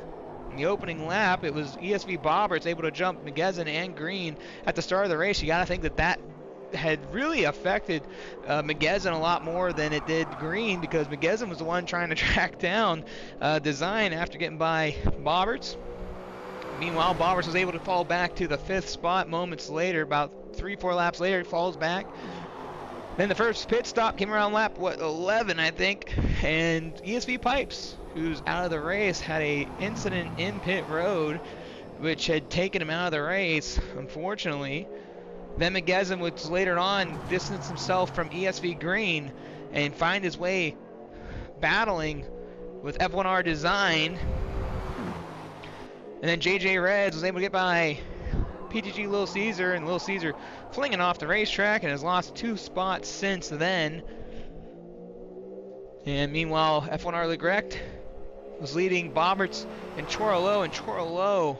In the opening lap, it was ESV Bobberts able to jump McGezin and Green at the start of the race. You got to think that had really affected McGezin a lot more than it did Green, because McGezin was the one trying to track down Design after getting by Bobberts. Meanwhile, Bobberts was able to fall back to the 5th spot moments later. About 3-4 laps later, he falls back. Then the first pit stop came around lap 11, I think, and ESV Pipes, who's out of the race, had a incident in pit road which had taken him out of the race, unfortunately. Then McGezin would later on distance himself from ESV Green and find his way battling with F1R Design. And then JJ Reds was able to get by PTG Little Caesar, and Little Caesar flinging off the racetrack and has lost 2 spots since then. And meanwhile, F1R Legrecht was leading Bobberts and Chorlo,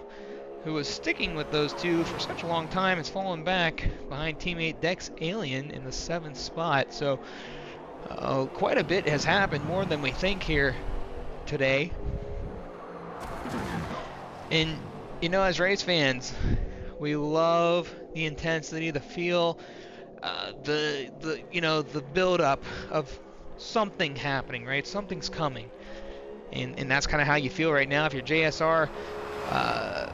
who was sticking with those two for such a long time, has fallen back behind teammate Dex Alien in the 7th spot. So Quite a bit has happened, more than we think here today. And, you know, as race fans, we love the intensity, the feel, the build-up of something happening, right? Something's coming. And that's kind of how you feel right now. If you're JSR,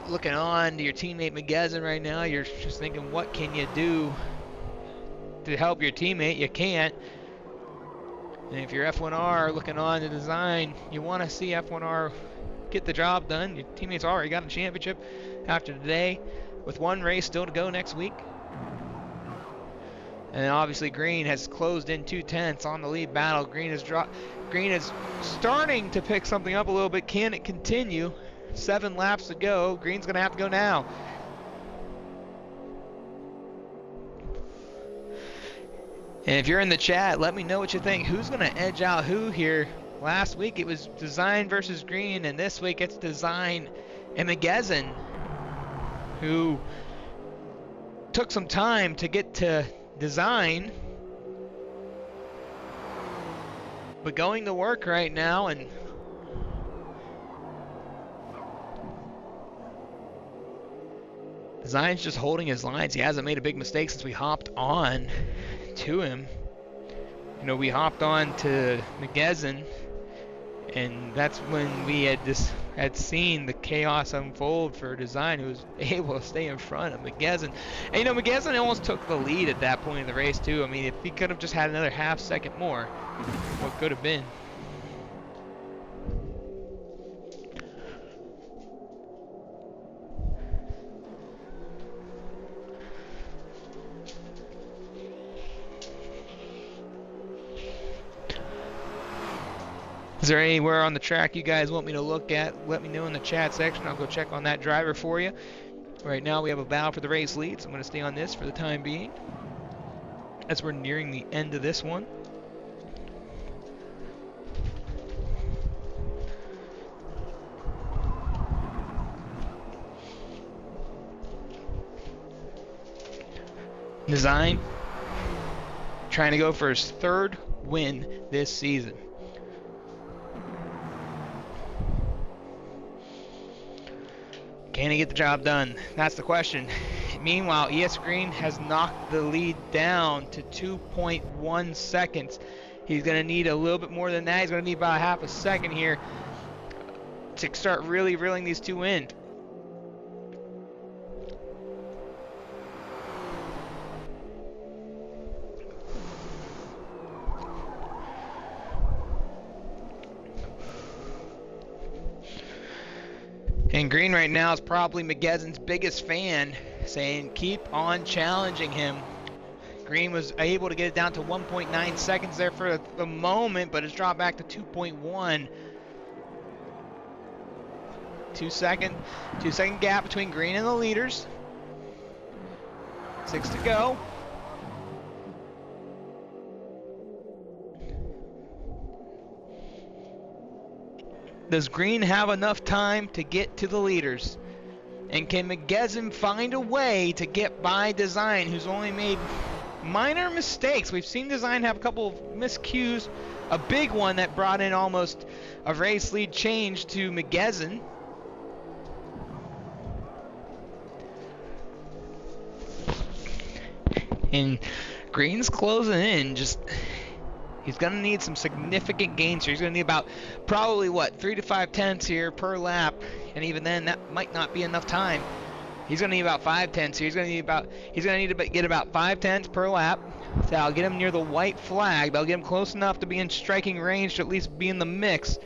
looking on to your teammate McGezin right now, you're just thinking, what can you do to help your teammate? You can't. And if you're F1R looking on to design, you want to see F1R get the job done. Your teammates already got a championship after today, with one race still to go next week. And then obviously Green has closed in 2/10 on the lead battle. Green is starting to pick something up a little bit. Can it continue? 7 laps to go. Green's going to have to go now. And if you're in the chat, let me know what you think. Who's going to edge out who here? Last week it was Design versus Green, and this week it's Design and McGezin, who took some time to get to Design, but going to work right now. And Design's just holding his lines. He hasn't made a big mistake since we hopped on to him. You know, we hopped on to McGezin, and that's when we had seen the chaos unfold for Design, who was able to stay in front of McGezin. And you know, McGezin almost took the lead at that point in the race too. I mean, if he could have just had another half second more, what could have been? Is there anywhere on the track you guys want me to look at? Let me know in the chat section. I'll go check on that driver for you. Right now we have a battle for the race lead, so I'm going to stay on this for the time being, as we're nearing the end of this one. Design trying to go for his 3rd win this season. Can he get the job done? That's the question. Meanwhile, ES Green has knocked the lead down to 2.1 seconds. He's going to need a little bit more than that. He's going to need about half a second here to start really reeling these two in. And Green right now is probably McGezin's biggest fan, saying keep on challenging him. Green was able to get it down to 1.9 seconds there for the moment, but it's dropped back to 2.1. 2 second gap between Green and the leaders. 6 to go. Does Green have enough time to get to the leaders? And can McGezin find a way to get by Design, who's only made minor mistakes? We've seen Design have a couple of miscues, a big one that brought in almost a race lead change to McGezin. And Green's closing in. He's going to need some significant gains here. He's going to need about probably, 3 to 5 tenths here per lap. And even then, that might not be enough time. He's going to need about 5 tenths here. He's going to need to get about 5 tenths per lap. That'll get him near the white flag. That'll get him close enough to be in striking range to at least be in the mix.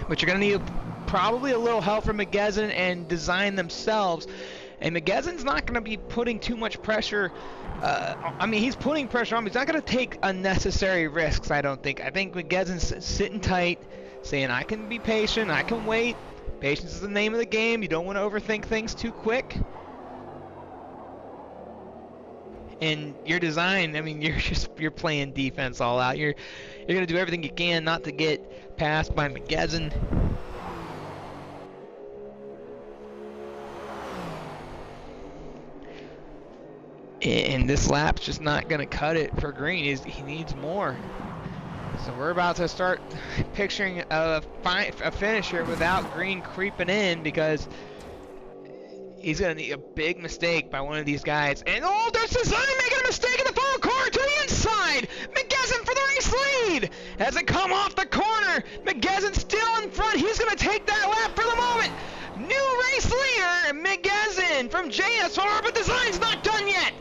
But you're going to need probably a little help from McGezin and Design themselves. And McGezin's not going to be putting too much pressure. I mean, he's putting pressure on, but he's not going to take unnecessary risks, I don't think. I think McGezin's sitting tight, saying, I can be patient, I can wait. Patience is the name of the game. You don't want to overthink things too quick. And your Design, I mean, you're playing defense all out. You're going to do everything you can not to get passed by McGezin. And this lap's just not going to cut it for Green. He needs more. So we're about to start picturing a finish here without Green creeping in, because he's going to need a big mistake by one of these guys. And oh, there's Design making a mistake in the final corner to the inside. McGezin for the race lead. As it come off the corner, McGezin still in front. He's going to take that lap for the moment. New race leader, McGezin from JSR, but Design's not done yet.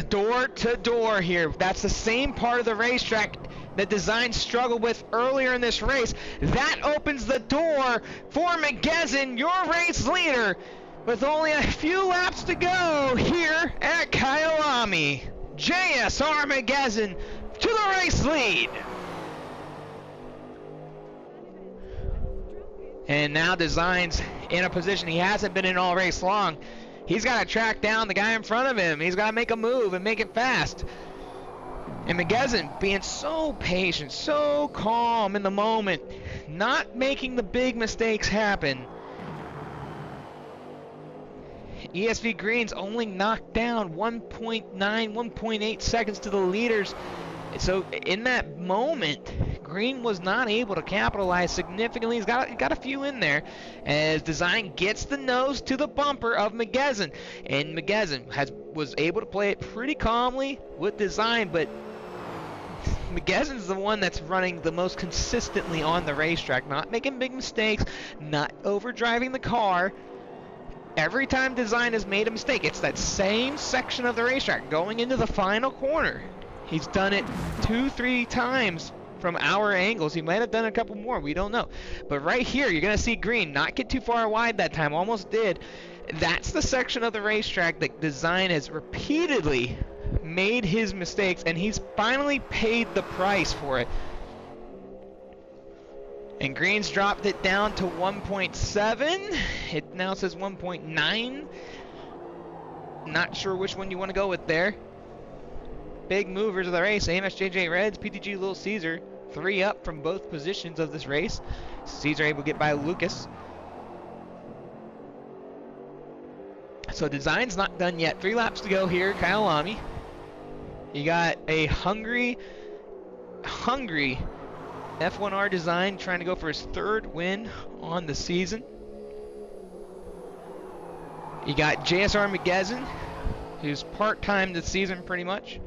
Door to door here. That's the same part of the racetrack that Design struggled with earlier in this race. That opens the door for McGezin, your race leader, with only a few laps to go here at Kyalami. JSR McGezin to the race lead. And now Design's in a position he hasn't been in all race long. He's got to track down the guy in front of him. He's got to make a move and make it fast. And McGezin being so patient, so calm in the moment, not making the big mistakes happen. ESV Green's only knocked down 1.9, 1.8 seconds to the leaders. So in that moment, Green was not able to capitalize significantly. He's got a few in there as Design gets the nose to the bumper of McGezin. And McGezin was able to play it pretty calmly with Design, but McGezin's the one that's running the most consistently on the racetrack, not making big mistakes, not overdriving the car. Every time Design has made a mistake, it's that same section of the racetrack going into the final corner. He's done it 2-3 times from our angles. He might have done a couple more, we don't know. But right here, you're going to see Green not get too far wide that time, almost did. That's the section of the racetrack that Design has repeatedly made his mistakes, and he's finally paid the price for it. And Green's dropped it down to 1.7. It now says 1.9. Not sure which one you want to go with there. Big movers of the race, AMSJJ Reds, PTG Little Caesar, 3 up from both positions of this race. Caesar able to get by Lucas. So Design's not done yet. 3 laps to go here, Kyalami. You got a hungry F1R Design trying to go for his 3rd win on the season. You got JSR McGezin, who's part-time this season pretty much.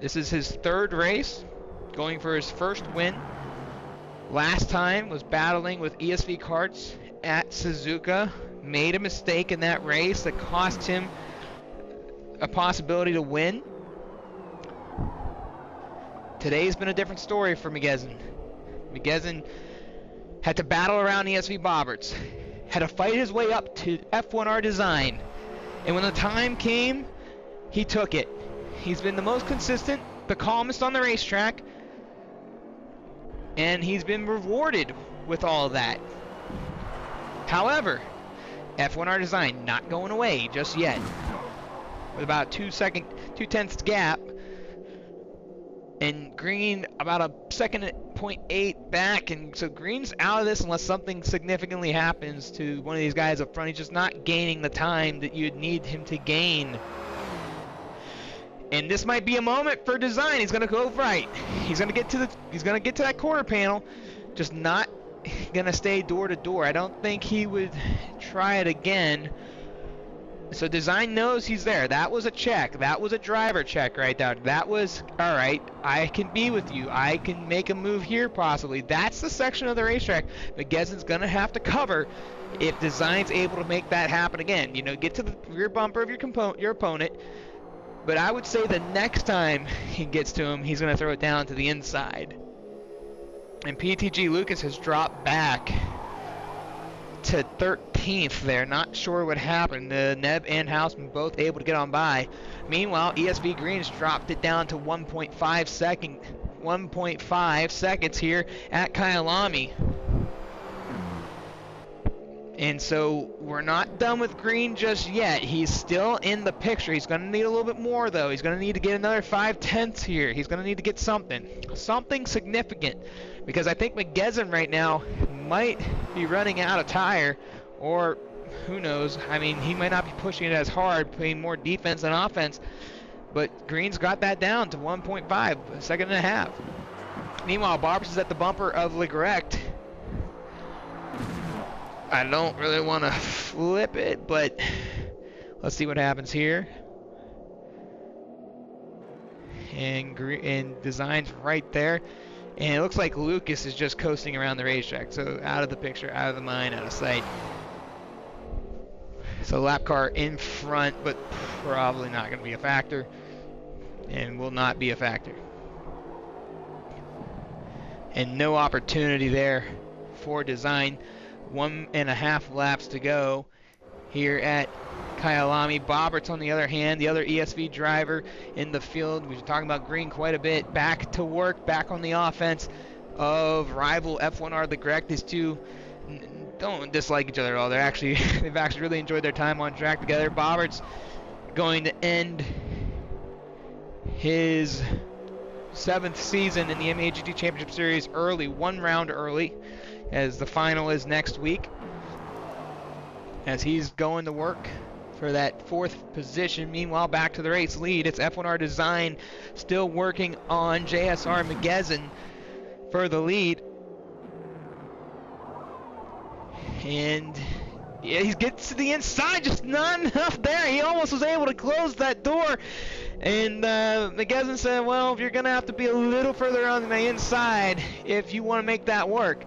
This is his 3rd race, going for his 1st win. Last time was battling with ESV Karts at Suzuka. Made a mistake in that race that cost him a possibility to win. Today's been a different story for McGezin. McGezin had to battle around ESV Bobberts, had to fight his way up to F1R Design, and when the time came, he took it. He's been the most consistent, the calmest on the racetrack, and he's been rewarded with all of that. However, F1R Design not going away just yet. With about 2/10 gap, and Green about a 2.8 back, and so Green's out of this unless something significantly happens to one of these guys up front. He's just not gaining the time that you'd need him to gain. And this might be a moment for Design. He's gonna go right. He's gonna get to that quarter panel, just not gonna stay door to door. I don't think he would try it again. So Design knows he's there. That was a check. That was a driver check right there. That was, all right, I can be with you. I can make a move here possibly. That's the section of the racetrack McGezin's going to have to cover if Design's able to make that happen again. You know, get to the rear bumper of your opponent. But I would say the next time he gets to him, he's going to throw it down to the inside. And PTG Lucas has dropped back to 13th there. Not sure what happened. Neb and Houseman both able to get on by. Meanwhile, ESV Green's dropped it down to 1.5 seconds here at Kyalami. And so we're not done with Green just yet. He's still in the picture. He's going to need a little bit more, though. He's going to need to get another 0.5 here. He's going to need to get something significant, because I think McGezin right now might be running out of tire, or who knows? I mean, he might not be pushing it as hard, playing more defense than offense, but Green's got that down to 1.5, a second and a half. Meanwhile, Barbers is at the bumper of Legrecht. I don't really want to flip it, but let's see what happens here. And Design's right there. And it looks like Lucas is just coasting around the racetrack. So out of the picture, out of the mind, out of sight. So lap car in front, but probably not going to be a factor. And will not be a factor. And no opportunity there for Design. 1.5 laps to go here at Kyalami. Bobberts, on the other hand, the other ESV driver in the field. We've been talking about Green quite a bit. Back to work, back on the offense of rival F1R Legrecht. These two don't dislike each other at all. They've actually really enjoyed their time on track together. Bobberts going to end his 7th season in the MEA GT Championship Series early, 1 round early, as the final is next week, as he's going to work for that 4th position. Meanwhile, back to the race lead, it's F1R Design still working on JSR McGezin for the lead. And yeah, he gets to the inside, just not enough there. He almost was able to close that door. And McGezin said, well, you're going to have to be a little further on the inside if you want to make that work.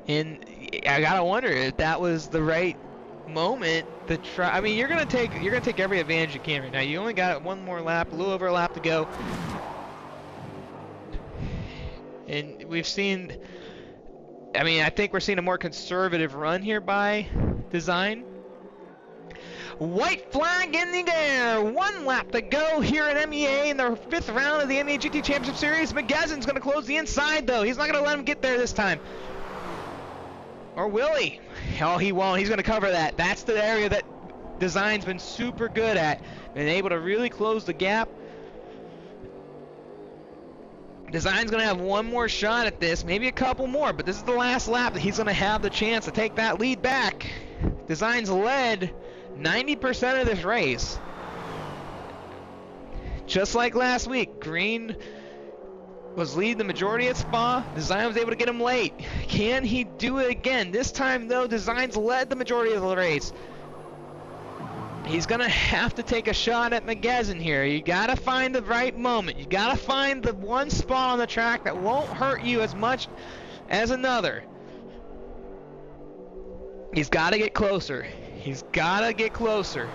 And I gotta wonder if that was the right moment to try. I mean, you're gonna take every advantage you can right now. You only got one more lap, a little over a lap to go, and we've seen. I mean, I think we're seeing a more conservative run here by Design. White flag in the air. 1 lap to go here at MEA in the 5th round of the MEA GT Championship Series. McGezin's gonna close the inside though. He's not gonna let him get there this time. Or will he? Oh, he won't. He's going to cover that. That's the area that Design's been super good at. Been able to really close the gap. Design's going to have one more shot at this, maybe a couple more, but this is the last lap that he's going to have the chance to take that lead back. Design's led 90% of this race. Just like last week, Green was leading the majority at Spa. Design was able to get him late. Can he do it again? This time, though, Design's led the majority of the race. He's going to have to take a shot at McGezin here. You got to find the right moment. You got to find the one spot on the track that won't hurt you as much as another. He's got to get closer. He's got to get closer.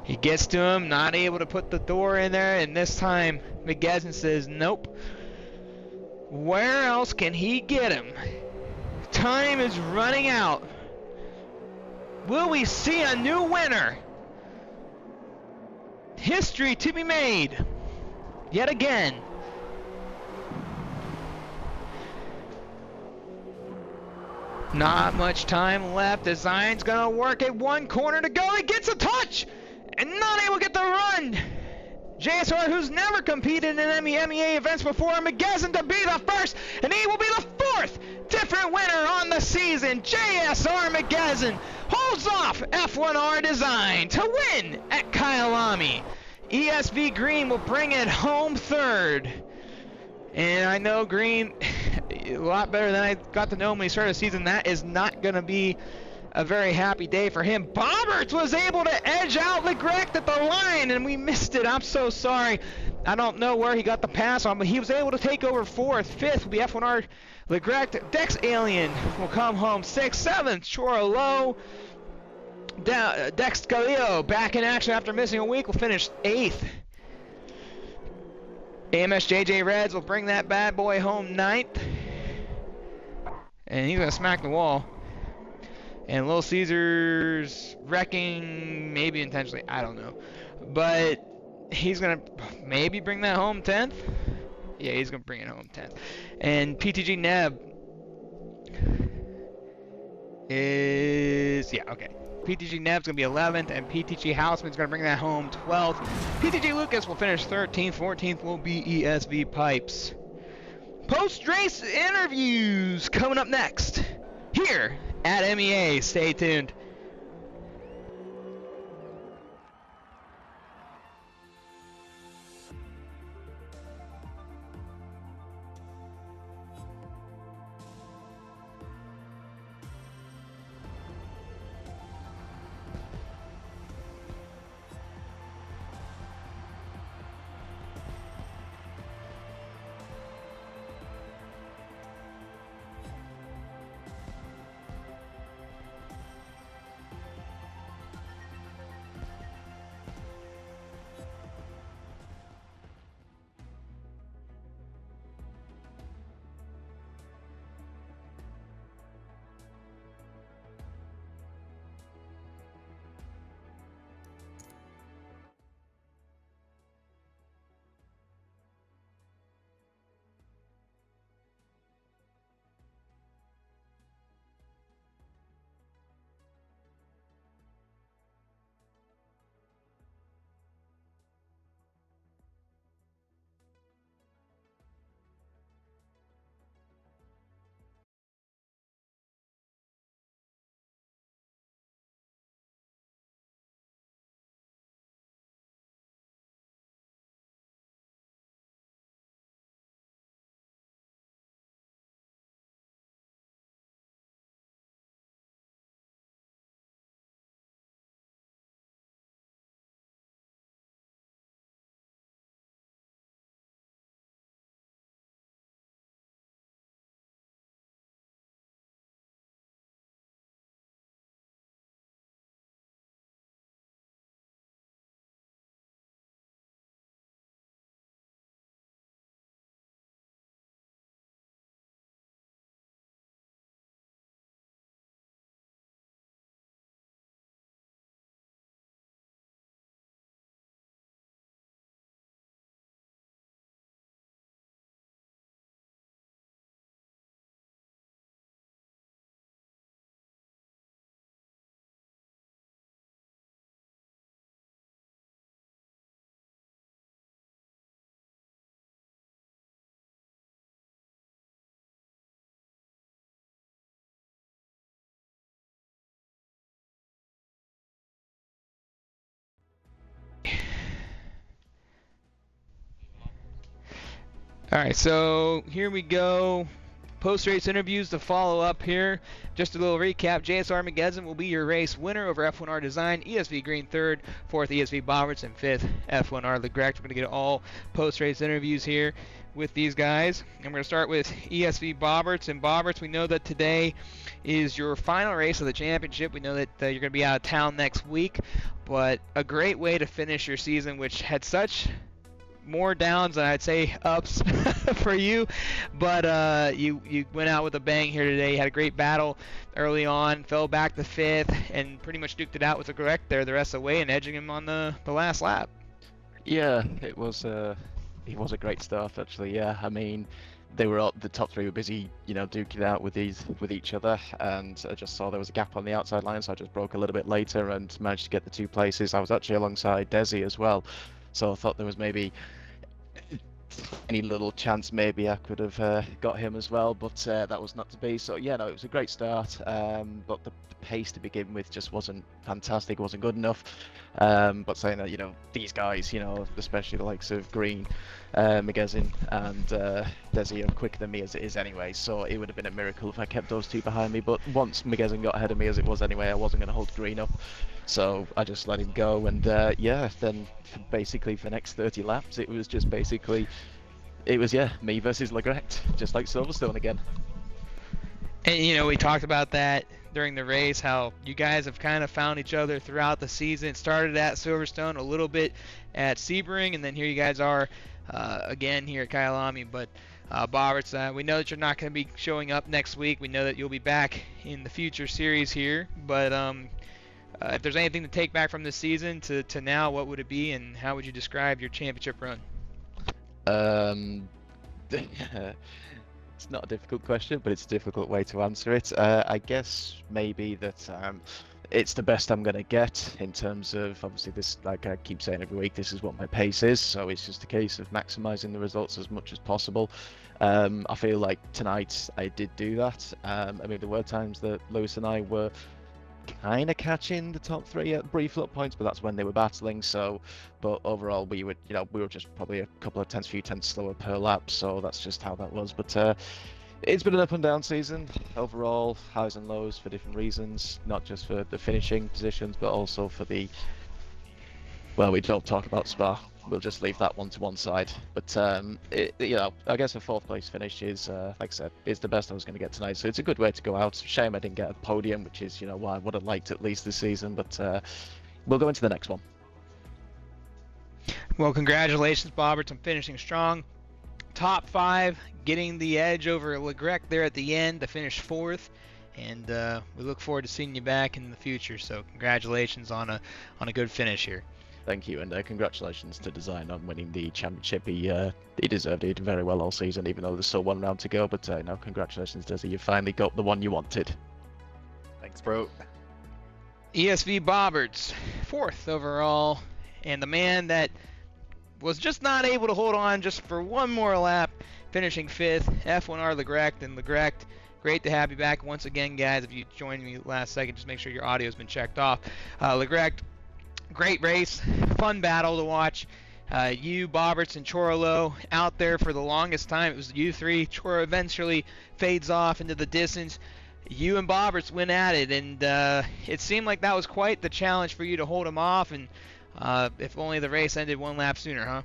He gets to him, not able to put the door in there, and this time McGezin says nope. Where else can he get him? Time is running out. Will we see a new winner? History to be made. Yet again. Not much time left. Design's gonna work at 1 corner to go. He gets a touch! And not able to get the run. JSR, who's never competed in MEA events before, McGezin to be the first, and he will be the 4th different winner on the season. JSR McGezin holds off F1R Design to win at Kyalami. ESV Green will bring it home 3rd. And I know Green a lot better than I got to know him when he started the season. That is not going to be a very happy day for him. Bobberts was able to edge out Legrecht at the line, and we missed it. I'm so sorry. I don't know where he got the pass on, but he was able to take over 4th. 5th will be F1R Legrecht. Dex Alien will come home 6th. 7th, Chora Low. Dex Galileo back in action after missing a week will finish 8th. AMS JJ Reds will bring that bad boy home 9th. And he's going to smack the wall. And Little Caesars wrecking, maybe intentionally, I don't know. But he's going to maybe bring that home 10th. Yeah, he's going to bring it home 10th. And PTG Neb is, yeah, okay. PTG Nev's going to be 11th, and PTG Houseman's going to bring that home 12th. PTG Lucas will finish 13th. 14th will be ESV Pipes. Post-race interviews coming up next here at MEA. Stay tuned. All right, so here we go. Post-race interviews to follow up here. Just a little recap. JS Armageddon will be your race winner over F1R Design, ESV Green 3rd, 4th ESV Boberts, and 5th F1R Legrecht. We're going to get all post-race interviews here with these guys. And we're going to start with ESV Boberts. And Boberts, we know that today is your final race of the championship. We know that you're going to be out of town next week, but a great way to finish your season, which had such more downs than I'd say ups for you, but you went out with a bang here today. You had a great battle early on, fell back to 5th, and pretty much duked it out with the correct there the rest of the way and edging him on the last lap. Yeah, it was a great start actually. Yeah, I mean, they were all, the top three were busy, duking it out with each other, and I just saw there was a gap on the outside line, so I just broke a little bit later and managed to get the 2 places. I was actually alongside Desi as well, so I thought there was maybe any little chance maybe I could have got him as well, but that was not to be. So yeah, no, it was a great start, but the pace to begin with just wasn't fantastic, wasn't good enough. But saying that, these guys, especially the likes of Green, Magazine and Desi are quicker than me as it is anyway, so it would have been a miracle if I kept those 2 behind me. But once Magazine got ahead of me as it was anyway, I wasn't going to hold Green up, so I just let him go. And yeah, then basically for the next 30 laps it was just basically, me versus Legrecht, just like Silverstone again. And we talked about that during the race, how you guys have kind of found each other throughout the season. It started at Silverstone, a little bit at Sebring, and then here you guys are again here at Kyalami. But Boberts, we know that you're not going to be showing up next week. We know that you'll be back in the future series here. But if there's anything to take back from this season to now, what would it be, and how would you describe your championship run? It's not a difficult question, but it's a difficult way to answer it. I guess maybe that it's the best I'm gonna get in terms of, obviously, this, like I keep saying every week, this is what my pace is, so it's just a case of maximizing the results as much as possible. I feel like tonight I did do that. I mean, there were times that Lewis and I were kind of catching the top three at brief look points, but that's when they were battling. So, but overall, we were just probably a couple of few tenths slower per lap. So that's just how that was. But it's been an up and down season overall, highs and lows for different reasons, not just for the finishing positions, but also for the, well, we don't talk about Spa. We'll just leave that one to one side. But I guess a fourth place finish is, like I said, is the best I was going to get tonight. So it's a good way to go out. Shame I didn't get a podium, which is, what I would have liked at least this season. But we'll go into the next one. Well, congratulations, Boberts, on finishing strong. Top 5, getting the edge over Legrec there at the end to finish 4th. And we look forward to seeing you back in the future. So congratulations on a good finish here. Thank you, and congratulations to Design on winning the championship. He deserved it. He did very well all season, even though there's still one round to go. But no, congratulations, Desi. You finally got the one you wanted. Thanks, bro. ESV Boberts, 4th overall, and the man that was just not able to hold on just for one more lap, finishing 5th, F1R Legrecht. And Legrecht, great to have you back once again, guys. If you joined me last second, just make sure your audio's been checked off. Legrecht, great race, fun battle to watch. You, Boberts, and Chorolo out there for the longest time. It was you three. Choro eventually fades off into the distance. You and Boberts went at it, and it seemed like that was quite the challenge for you to hold him off. And if only the race ended one lap sooner, huh?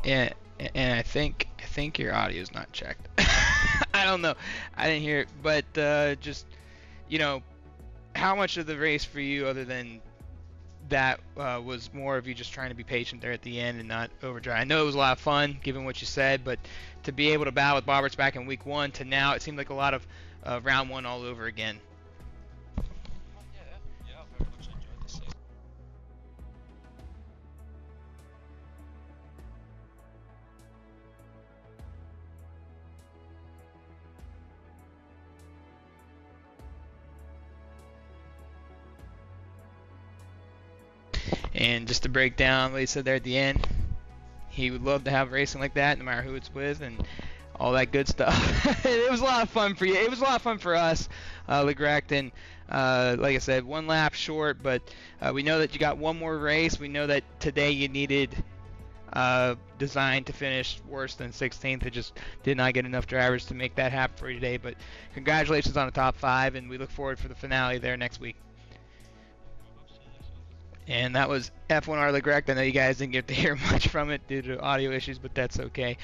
Yeah, and I think your audio's not checked. I don't know. I didn't hear it, but just how much of the race for you, other than that, was more of you just trying to be patient there at the end and not overdrive? I know it was a lot of fun, given what you said, but to be able to battle with Boberts back in week 1 to now, it seemed like a lot of round 1 all over again. And just to break down what he said there at the end, he would love to have racing like that, no matter who it's with, and all that good stuff. It was a lot of fun for you. It was a lot of fun for us, Legrecht, and like I said, one lap short, but we know that you got one more race. We know that today you needed Design to finish worse than 16th. It just did not get enough drivers to make that happen for you today, but congratulations on the top 5, and we look forward for the finale there next week. And that was F1R Legrecht. I know you guys didn't get to hear much from it due to audio issues, but that's okay.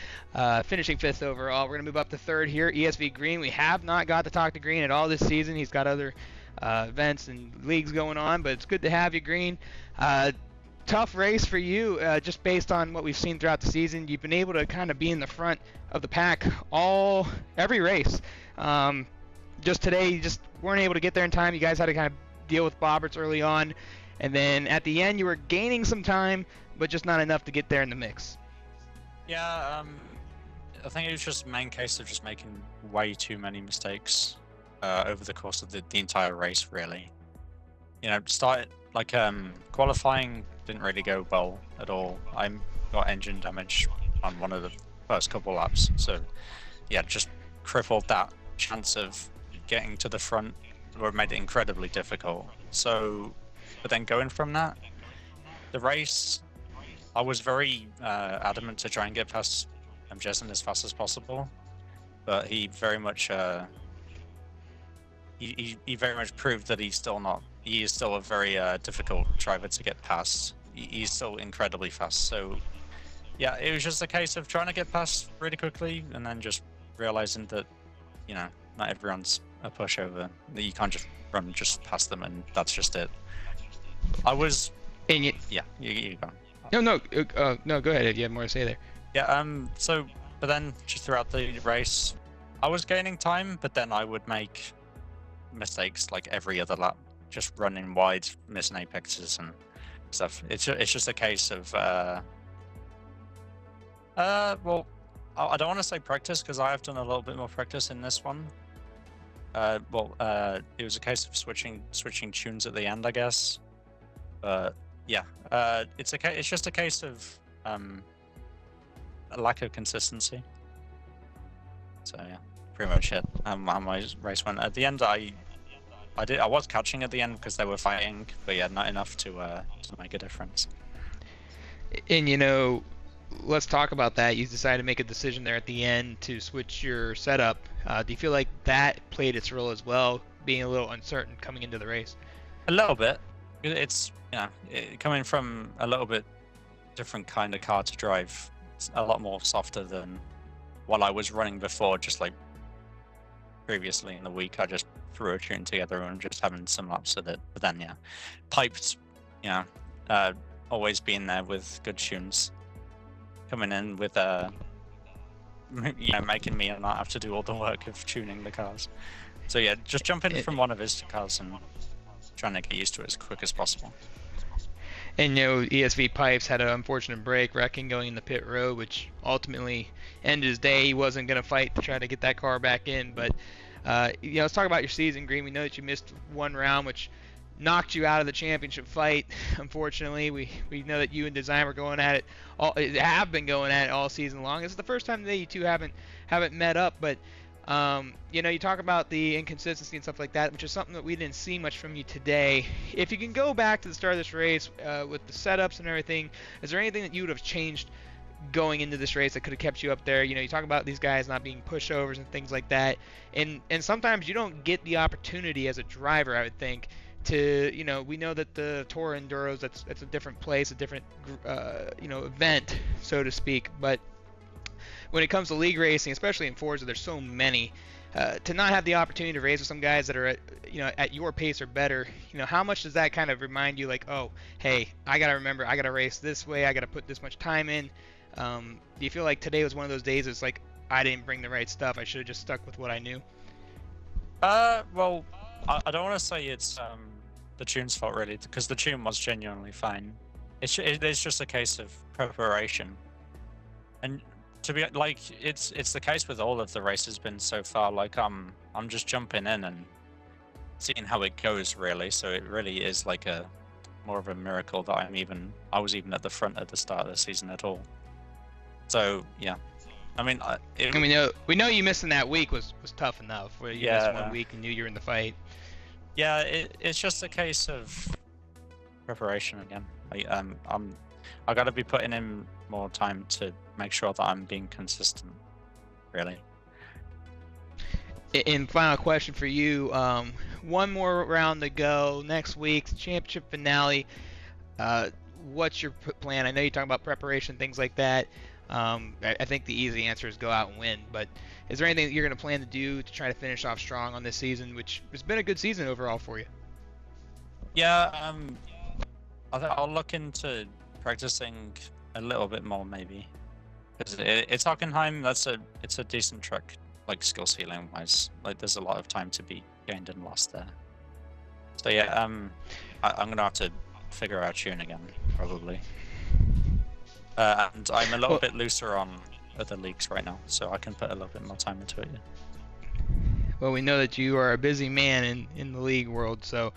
Finishing 5th overall. We're going to move up to 3rd here. ESV Green. We have not got to talk to Green at all this season. He's got other events and leagues going on, but it's good to have you, Green. Tough race for you, just based on what we've seen throughout the season. You've been able to kind of be in the front of the pack every race. Just today, you just weren't able to get there in time. You guys had to kind of deal with Boberts early on. And then at the end, you were gaining some time, but just not enough to get there in the mix. Yeah, I think it was just a main case of just making way too many mistakes over the course of the entire race, really. Qualifying didn't really go well at all. I got engine damage on one of the first couple laps, so yeah, just crippled that chance of getting to the front, or made it incredibly difficult. But then going from that, the race, I was very adamant to try and get past Jason as fast as possible, but he very much he very much proved that he's still not. He is still a very difficult driver to get past. He's still incredibly fast. So yeah, it was just a case of trying to get past really quickly, and then just realizing that not everyone's a pushover. You can't just run just past them and that's just it. I was, And you, yeah, you go. no, go ahead if you have more to say there. Yeah, but then just throughout the race, I was gaining time, but then I would make mistakes like every other lap, just running wide, missing apexes and stuff. It's just a case of, well, I don't want to say practice because I have done a little bit more practice in this one. It was a case of switching tunes at the end, I guess. Yeah, it's just a case of a lack of consistency. So yeah, pretty much it. My race went at the end. I was catching at the end because they were fighting, but yeah, not enough to make a difference. And let's talk about that. You decided to make a decision there at the end to switch your setup. Do you feel like that played its role as well, being a little uncertain coming into the race? A little bit. It's coming from a little bit different kind of car to drive. It's a lot more softer than what I was running before. Just like previously in the week, I just threw a tune together and just having some laps with it. But then yeah, piped. Always being there with good tunes. Coming in with making me not have to do all the work of tuning the cars. So yeah, just jump in from one of his cars and trying to get used to it as quick as possible. And ESV Pipes had an unfortunate break, wrecking going in the pit road, which ultimately ended his day. He wasn't going to fight to try to get that car back in. But let's talk about your season, Green. We know that you missed one round, which knocked you out of the championship fight. Unfortunately, we know that you and Design were going at it have been going at it all season long. This is the first time that you two haven't met up, but you talk about the inconsistency and stuff like that, which is something that we didn't see much from you today. If you can go back to the start of this race with the setups and everything, is there anything that you would have changed going into this race that could have kept you up there? You talk about these guys not being pushovers and things like that, and sometimes you don't get the opportunity as a driver, I would think, to we know that the Tour Enduros, that's a different place, a different event, so to speak, but when it comes to league racing, especially in Forza, there's so many. To not have the opportunity to race with some guys that are at your pace or better, how much does that kind of remind you, like, oh, hey, I gotta remember, I gotta race this way, I gotta put this much time in? Do you feel like today was one of those days? It's like I didn't bring the right stuff. I should have just stuck with what I knew. Well, I don't want to say it's the tune's fault really, because the tune was genuinely fine. It's just a case of preparation, and to be like it's the case with all of the races been so far. Like I'm just jumping in and seeing how it goes really. So it really is like a more of a miracle that I was even at the front at the start of the season at all. So yeah, I mean, we know you missing that week was tough enough. Where you missed 1 week and knew you were in the fight. Yeah, it's just a case of preparation again. I got to be putting in more time to make sure that I'm being consistent, really. And final question for you: one more round to go next week, championship finale. What's your plan? I know you're talking about preparation, things like that. I think the easy answer is go out and win, but is there anything that you're going to plan to do to try to finish off strong on this season, which has been a good season overall for you? Yeah, I'll look into practicing a little bit more maybe, because it's Hockenheim. It's a decent track, like skill ceiling wise. Like there's a lot of time to be gained and lost there. So yeah, I'm gonna have to figure out tune again probably. And I'm a little bit looser on other leagues right now, so I can put a little bit more time into it. Yeah. Well, we know that you are a busy man in the league world, so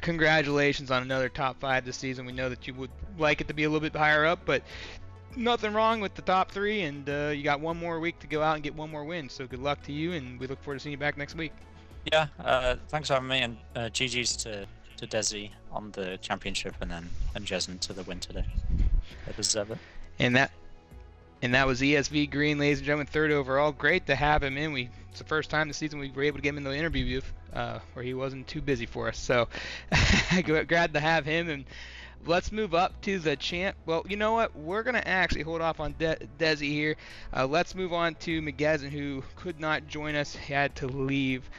congratulations on another top 5 this season. We know that you would like it to be a little bit higher up, but nothing wrong with the top 3, and you got one more week to go out and get one more win, so good luck to you, and we look forward to seeing you back next week. Yeah, thanks for having me, and GG's to Desi on the championship, and Jason to the win today. They deserve it. And that was ESV Green, ladies and gentlemen, 3rd overall. Great to have him in. It's the first time this season we were able to get him in the interview booth where he wasn't too busy for us. So glad to have him. And Let's move up to the champ. Well, you know what? We're going to actually hold off on Desi here. Let's move on to McGezzin, who could not join us, had to leave.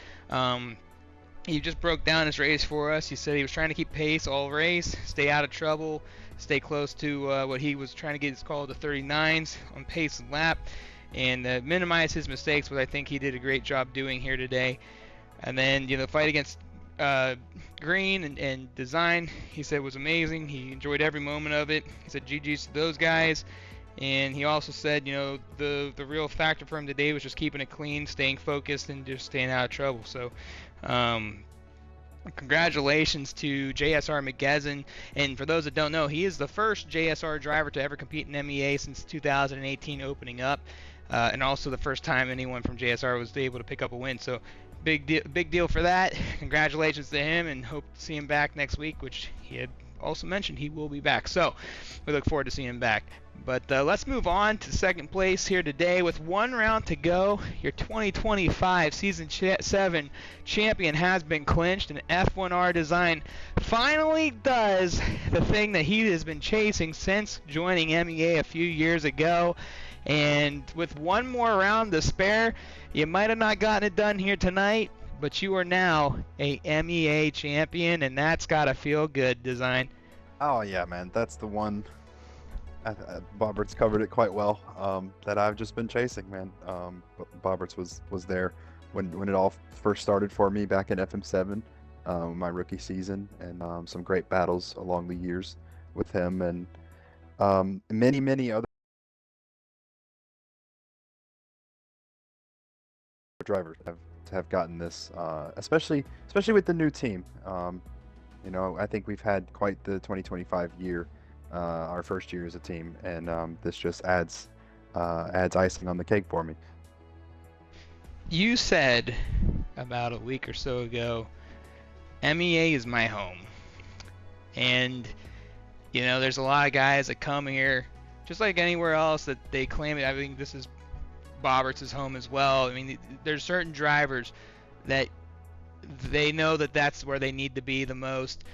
He just broke down his race for us. He said he was trying to keep pace all race, stay out of trouble, stay close to what he was trying to get is called the 39s on pace and lap, and minimize his mistakes, which I think he did a great job doing here today. And then, the fight against Green and Design, he said was amazing. He enjoyed every moment of it. He said GG's to those guys. And he also said, the real factor for him today was just keeping it clean, staying focused, and just staying out of trouble. So, congratulations to JSR McGezzin. And for those that don't know, he is the first JSR driver to ever compete in MEA since 2018 opening up, and also the first time anyone from JSR was able to pick up a win. So, big deal for that. Congratulations to him, and hope to see him back next week, which he had also mentioned he will be back. So, we look forward to seeing him back. But let's move on to second place here today with 1 round to go. Your 2025 Season 7 champion has been clinched, and F1R Design finally does the thing that he has been chasing since joining MEA a few years ago. And with one more round to spare, you might have not gotten it done here tonight, but you are now a MEA champion, and that's got to feel good, Design. Oh yeah, man, that's the one. Bobberts covered it quite well. That I've just been chasing, man. Bobberts was there when it all first started for me back in FM7, my rookie season, and some great battles along the years with him, and many other drivers have gotten this, especially with the new team. I think we've had quite the 2025 year, our first year as a team, and this just adds icing on the cake for me. You said about a week or so ago, MEA is my home. And, there's a lot of guys that come here, just like anywhere else, that they claim it. I think this is Bobberts' home as well. I mean, there's certain drivers that they know that that's where they need to be the most.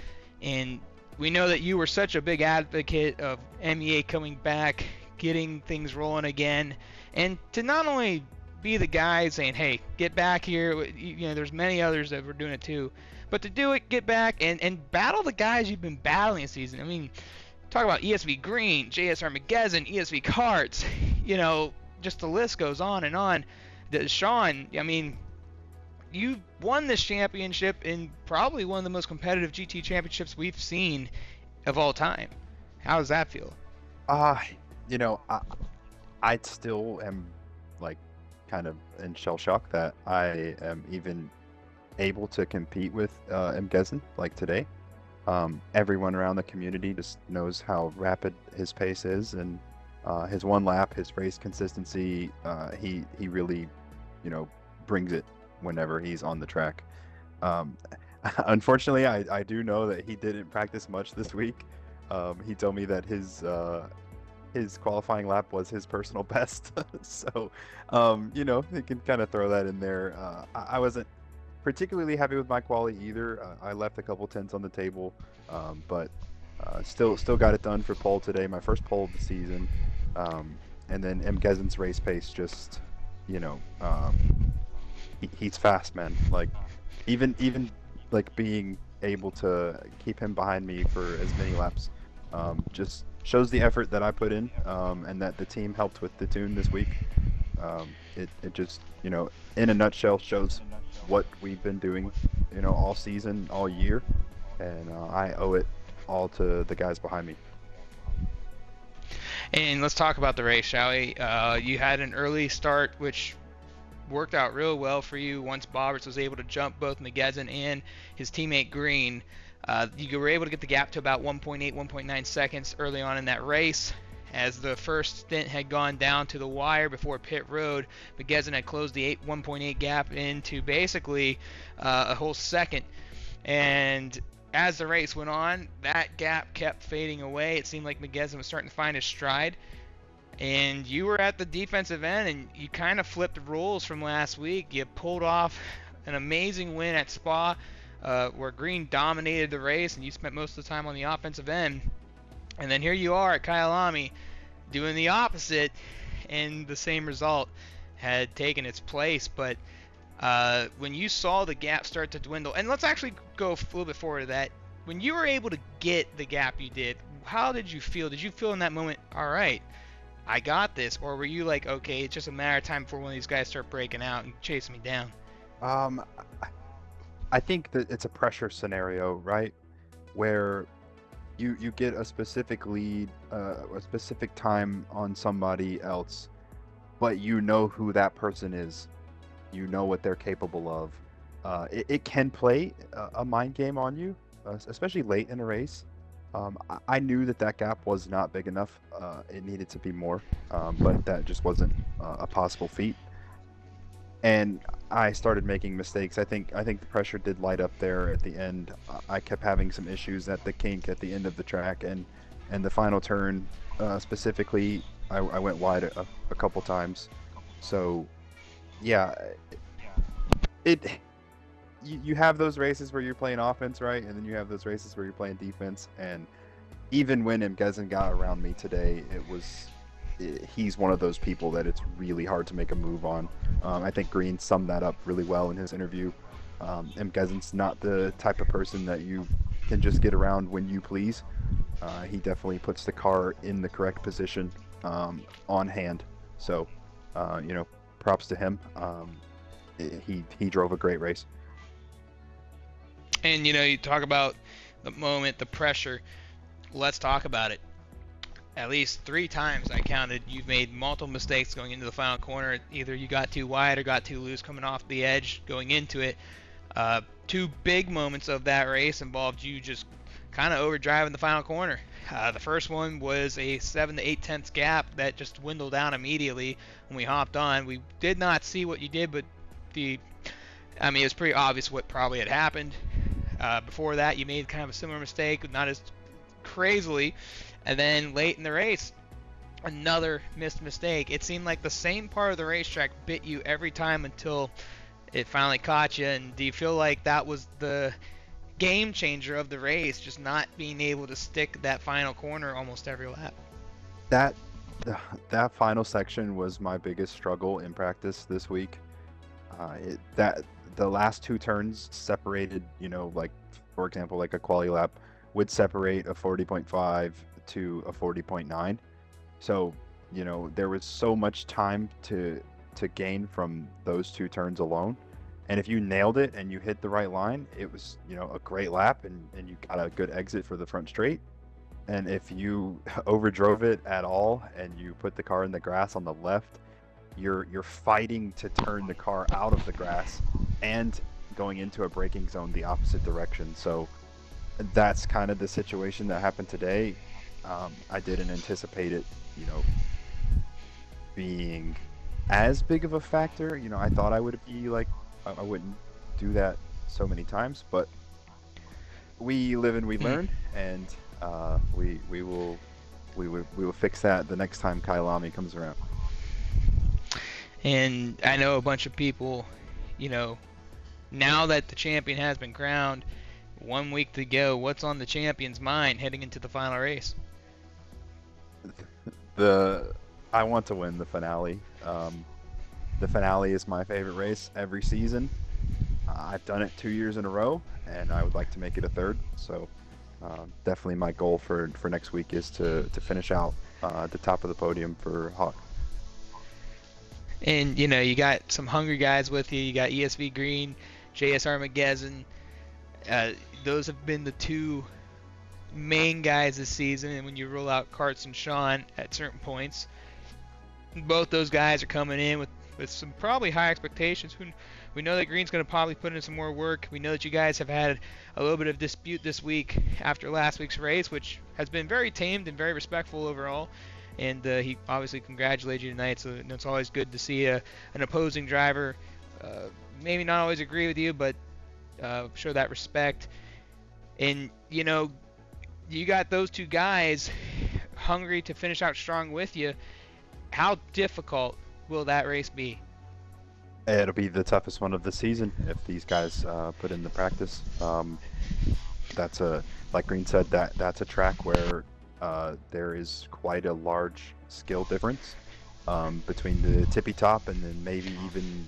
And we know that you were such a big advocate of MEA coming back, getting things rolling again, and to not only be the guy saying, hey, get back here, there's many others that were doing it too, but to do it, get back, and battle the guys you've been battling this season. I mean, talk about ESV Green, JSR McGezzin, ESV Karts, just the list goes on and on. Sean, I mean, you won this championship in probably one of the most competitive GT championships we've seen of all time. How does that feel? I still am kind of in shell shock that I am even able to compete with MGezzin today. Everyone around the community just knows how rapid his pace is, and his one lap, his race consistency, he really, brings it whenever he's on the track. Unfortunately, I do know that he didn't practice much this week. He told me that his qualifying lap was his personal best. So, he can kind of throw that in there. I wasn't particularly happy with my quali either. I left a couple tenths on the table, but still got it done for pole today, my first pole of the season. And then MGezzin's race pace just, he's fast, man. Even being able to keep him behind me for as many laps, just shows the effort that I put in, and that the team helped with the tune this week. It just, in a nutshell, shows what we've been doing, all season, all year, and I owe it all to the guys behind me. And let's talk about the race, shall we? You had an early start, which worked out real well for you once Bobberts was able to jump both McGezzin and his teammate Green. You were able to get the gap to about 1.8, 1.9 seconds early on in that race. As the first stint had gone down to the wire before pit road, McGezzin had closed the 1.8 gap into basically a whole second. And as the race went on, that gap kept fading away. It seemed like McGezzin was starting to find his stride. And you were at the defensive end, and you kind of flipped the rules from last week. You pulled off an amazing win at Spa, where Green dominated the race and you spent most of the time on the offensive end. And then here you are at Kyalami doing the opposite, and the same result had taken its place. But when you saw the gap start to dwindle, and let's actually go a little bit forward to that. When you were able to get the gap you did, how did you feel? Did you feel in that moment, all right, I got this? Or were you like, okay, it's just a matter of time before one of these guys start breaking out and chasing me down? I think that it's a pressure scenario, right? Where you get a specific lead, a specific time on somebody else, but you know who that person is. You know what they're capable of. It can play a mind game on you, especially late in a race. I knew that gap was not big enough. It needed to be more, but that just wasn't a possible feat. And I started making mistakes. I think the pressure did light up there at the end. I kept having some issues at the kink at the end of the track, and the final turn specifically, I went wide a couple times. So yeah, you have those races where you're playing offense, right? And then you have those races where you're playing defense. And even when Mgezen got around me today, he's one of those people that it's really hard to make a move on. I think Green summed that up really well in his interview. Mgezen's not the type of person that you can just get around when you please. He definitely puts the car in the correct position on hand. So, props to him. He drove a great race. And you talk about the moment, the pressure. Let's talk about it. At least 3 times I counted, you've made multiple mistakes going into the final corner. Either you got too wide or got too loose coming off the edge going into it. 2 big moments of that race involved you just kind of overdriving the final corner. The first one was a 7 to 8 tenths gap that just dwindled down immediately when we hopped on. We did not see what you did, but it was pretty obvious what probably had happened. Before that, you made kind of a similar mistake, not as crazily. And then late in the race, another missed mistake. It seemed like the same part of the racetrack bit you every time until it finally caught you. And do you feel like that was the game changer of the race, just not being able to stick that final corner almost every lap? That final section was my biggest struggle in practice this week. The last 2 turns separated, like for example, like a quali lap would separate a 40.5 to a 40.9. So, there was so much time to gain from those 2 turns alone. And if you nailed it and you hit the right line, it was, a great lap and you got a good exit for the front straight. And if you overdrove it at all and you put the car in the grass on the left, you're fighting to turn the car out of the grass and going into a braking zone the opposite direction. So that's kind of the situation that happened today. I didn't anticipate it, being as big of a factor. I thought I would be like, I wouldn't do that so many times, but we live and we learn, and we will fix that the next time Kyalami comes around. And I know a bunch of people, now that the champion has been crowned, 1 week to go, what's on the champion's mind heading into the final race? I want to win the finale. The finale is my favorite race every season. I've done it 2 years in a row, and I would like to make it a 3rd. So definitely my goal for next week is to finish out at the top of the podium for Hawk. And you got some hungry guys with you. You got ESV Green, JSR Mgezen. Those have been the 2 main guys this season. And when you roll out Karts and Sean at certain points, both those guys are coming in with some probably high expectations. We know that Green's going to probably put in some more work. We know that you guys have had a little bit of dispute this week after last week's race, which has been very tamed and very respectful overall. And he obviously congratulated you tonight, so it's always good to see an opposing driver maybe not always agree with you, but show that respect. And, you got those 2 guys hungry to finish out strong with you. How difficult will that race be? It'll be the toughest one of the season if these guys put in the practice. That's like Green said, that's a track where there is quite a large skill difference between the tippy top and then maybe even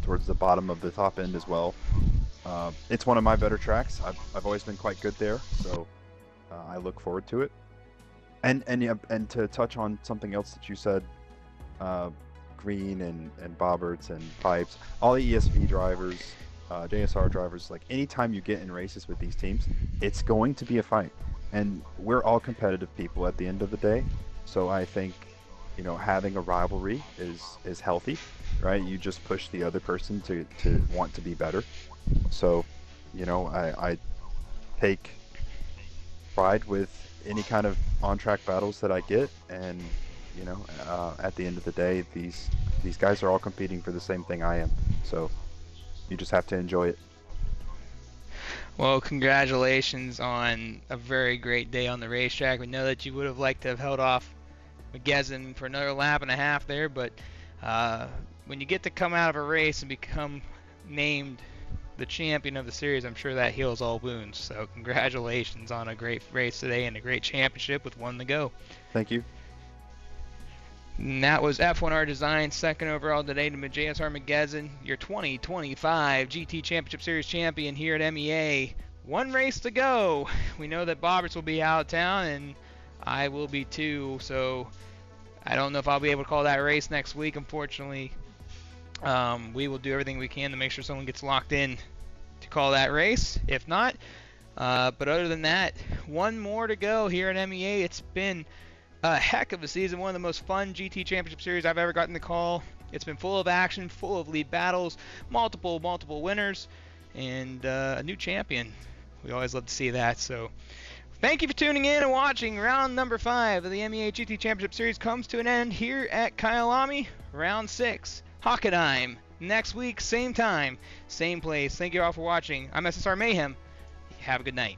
towards the bottom of the top end as well. It's one of my better tracks. I've always been quite good there, so I look forward to it. And yeah, and to touch on something else that you said, Green and Bobberts and Pipes, all the ESV drivers, JSR drivers, like anytime you get in races with these teams, it's going to be a fight. And we're all competitive people at the end of the day. So I think, having a rivalry is healthy, right? You just push the other person to want to be better. So, I take pride with any kind of on-track battles that I get, and at the end of the day, these guys are all competing for the same thing I am. So you just have to enjoy it. Well, congratulations on a very great day on the racetrack. We know that you would have liked to have held off McGezzin for another lap and a half there, but when you get to come out of a race and become named the champion of the series, I'm sure that heals all wounds. So congratulations on a great race today and a great championship with one to go. Thank you. And that was F1R Design, second overall today to JSR McGezzin, your 2025 GT Championship Series champion here at MEA. One race to go. We know that Bobberts will be out of town, and I will be too, so I don't know if I'll be able to call that race next week, unfortunately. We will do everything we can to make sure someone gets locked in to call that race. If not, but other than that, one more to go here at MEA. It's been a heck of a season, one of the most fun GT Championship Series I've ever gotten to call. It's been full of action, full of lead battles, multiple winners, and a new champion. We always love to see that. So thank you for tuning in and watching. Round number 5 of the MEA GT Championship Series comes to an end here at Kyalami. Round 6, Hockenheim. Next week, same time, same place. Thank you all for watching. I'm SSR Mayhem. Have a good night.